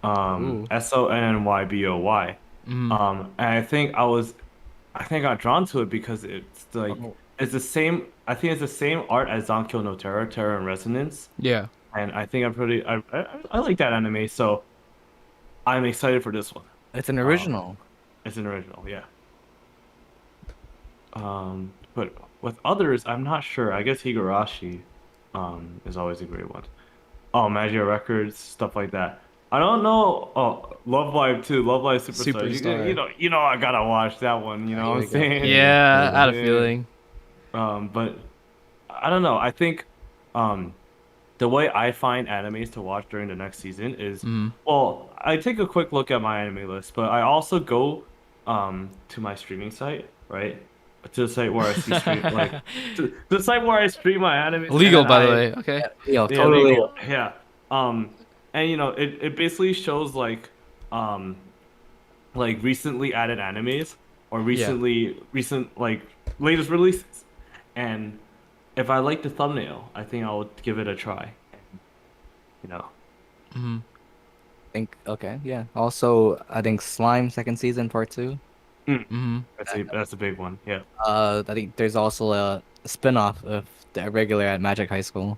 Ooh. Sonnyboy. Hmm. And I think I got drawn to it because it's like Oh. it's the same. I think it's the same art as Zankyo no Terror, Terror and Resonance, Yeah. and I think I like that anime, so I'm excited for this one. It's an Um, original. it's an original, yeah. But with others, I'm not sure. I guess Higurashi, is always a great one. Oh, Magia Records, stuff like that. I don't know. Oh, Love Live too. Love Live Superstar. Superstar. I gotta watch that one. You know Here what we I'm go. saying? Yeah. I had a Yeah. feeling. But I don't know. I think um, the way I find animes to watch during the next season is, Hmm. well, I take a quick look at my anime list, but I also go to my streaming site, right? To the site where I see stream like to the site where I stream my animes, and Legal, then by the way. Okay. yeah, Totally. legal. Yeah. And it basically shows um like recently added animes or Yeah. recent like latest releases. And if I like the thumbnail, I think I'll give it a try. You know. Hmm. Think okay, yeah. Also, I think Slime second season part 2. Hmm. That's a big one. Yeah. I think there's also a spin-off of the regular at Magic High School.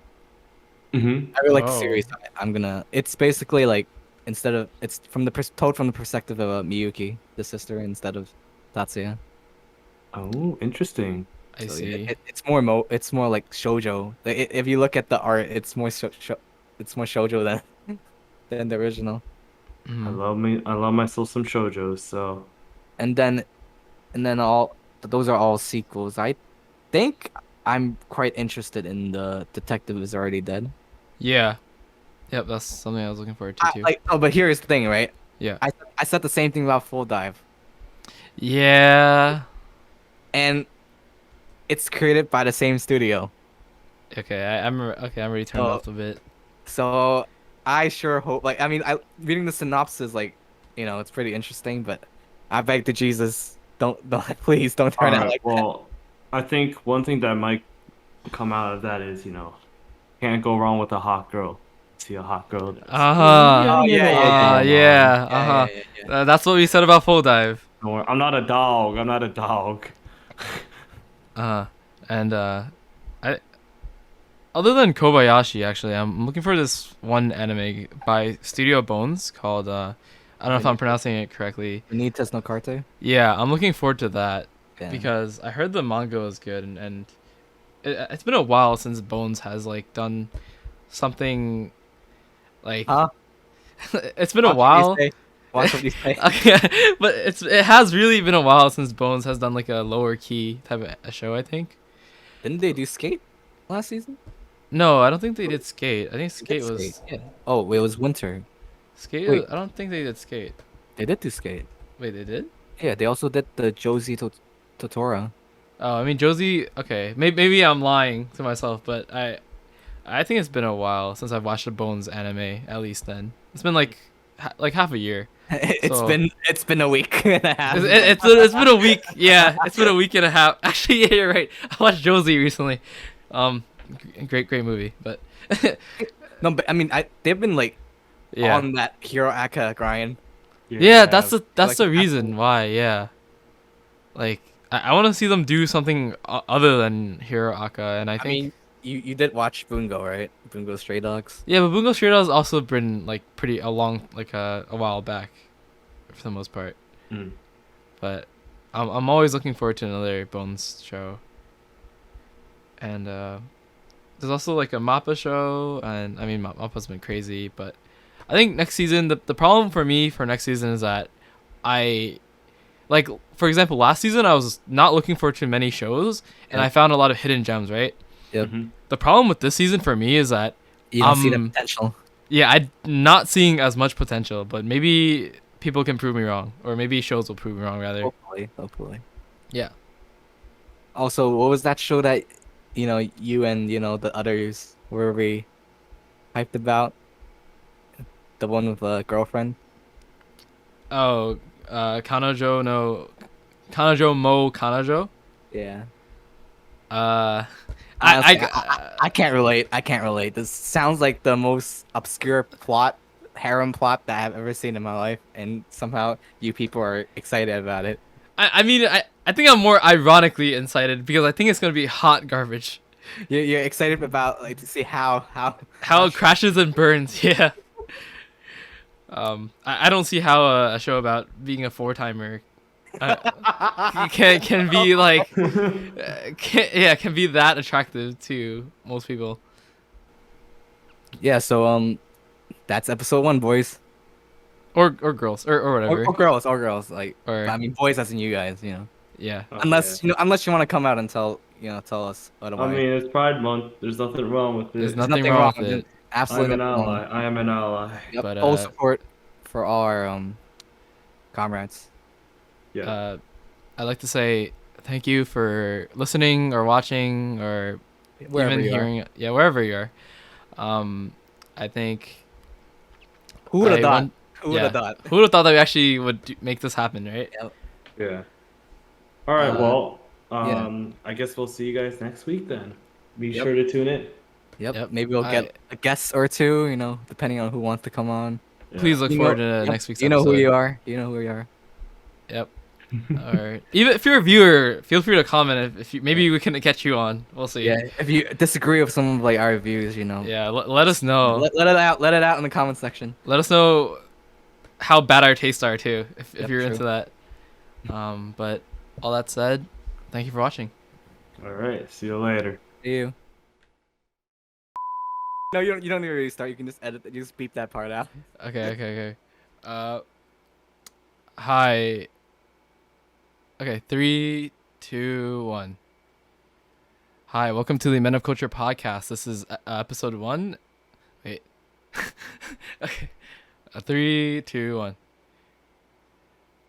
Mm-hmm. I really like the Oh. series. I'm gonna. It's basically like instead of it's from the told from the perspective of Miyuki, the sister, instead of Tatsuya. Oh, interesting. I So, see. it's more it's more like shoujo. Like, if you look at the art, it's more it's more shoujo than than the original. I love myself some Shōujo. So And then those are all sequels. I think I'm quite interested in the Detective is Already Dead. Yeah. Yep, that's something I was looking forward to too. But here's the thing, right? Yeah. I said the same thing about Full Dive, Yeah. and it's created by the same studio. Okay, I'm already turned So off a bit. so I sure hope. Like, I mean, I reading the synopsis, like, it's pretty interesting. But I beg to Jesus, don't please don't all turn out right, like that. well, I think one thing that might come out of that is can't go wrong with a hot girl. See a hot girl. Uh-huh. Oh yeah, yeah, yeah, Come on. Yeah, yeah, uh-huh. yeah, yeah. That's what we said about Full Dive. Don't worry, I'm not a dog. I'm not a dog. Uh-huh. And I other than Kobayashi, actually, I'm looking for this one anime by Studio Bones called I don't know if I'm pronouncing it correctly. Benitez no Carte. Yeah, I'm looking forward to that Yeah. because I heard the manga was good and it's been a while since Bones has like done something like Huh? it's been a while. Watch what you say. Okay, but it has really been a while since Bones has done like a lower key type of a show, I think. Didn't they do Skate last season? No, I don't think they did Skate. I think They Skate did was Skate, yeah. Oh, it was Winter. Skate. Wait. I don't think they did Skate. They did do Skate. Wait, they did? Yeah, they also did the Josie Totora. Oh, I mean Josie. Okay, maybe I'm lying to myself, but I think it's been a while since I've watched a Bones anime. At least then it's been like half a year. So- It's been a week and a half. It's been a week. Yeah, it's been a week and a half. Actually, yeah, you're right. I watched Josie recently. Great movie, but No, but I mean, they've been like yeah, on that Hero Aka grind. yeah. That's the like, reason why. Yeah, like I want to see them do something other than Hero Aka, and I I think mean, you did watch Bungo, right? Bungo Stray Dogs. yeah, but Bungo Stray Dogs also been like pretty a while back, for the most part. Mm. But I'm always looking forward to another Bones show. And there's also like a Mappa show, and I mean Mappa's been crazy, but I think next season the problem for me for next season is that I like, for example, last season I was not looking for too many shows and I found a lot of hidden gems, right? Yep. Mhm. The problem with this season for me is that You don't see the potential. yeah, I'm not seeing as much potential, but maybe people can prove me wrong, or maybe shows will prove me wrong rather. Hopefully. Yeah. Also, what was that show that you and the others were very hyped about? The one with a girlfriend. Oh, Kanojo mo Kanojo. Yeah. I I can't relate. I can't relate. This sounds like the most obscure harem plot that I've ever seen in my life, and somehow you people are excited about it. I mean, I think I'm more ironically excited because I think it's gonna be hot garbage. You're excited about like to see how How it crashes and burns, yeah. I don't see how a show about being a four-timer can be like can be that attractive to most people. Yeah. So that's episode 1, boys. Or girls or whatever. Or girls. Like, Or- I mean, boys as in you guys. Yeah. Oh, Unless yeah. unless you want to come out and tell us I otherwise. mean, it's Pride Month. There's nothing wrong with it. There's nothing wrong with it. Absolutely I'm an nothing wrong. ally. I am an ally. Yep, But, full support for all our comrades. Yeah. I'd like to say thank you for listening or watching or Wherever even you are. hearing yeah, wherever you are. I think Who would have I thought? want- Who would have thought? Who would have thought that we actually would make this happen, right? Yeah. All right. Well, yeah. I guess we'll see you guys next week then. Be Yep. sure to tune in. Yep. Maybe we'll get a guest or two. Depending on who wants to come on. Yeah. Please look You forward know- to yep, next week's You know episode. who you are. You know who you are. Yep. All right. Even if you're a viewer, feel free to comment if you, maybe we can get you on. We'll see. Yeah. If you disagree with some of like our views, Yeah. Let us know. let it out. Let it out in the comment section. Let us know how bad our tastes are too, if Yep, you're true. into that. But all that said, thank you for watching. All right. See you later. See you. No, you don't need to restart. You can just edit. You just beep that part out. Okay. Hi. Okay, 3, 2, 1. Hi, welcome to the Men of Culture podcast. This is episode 1. Wait. Okay. 3, 2, 1.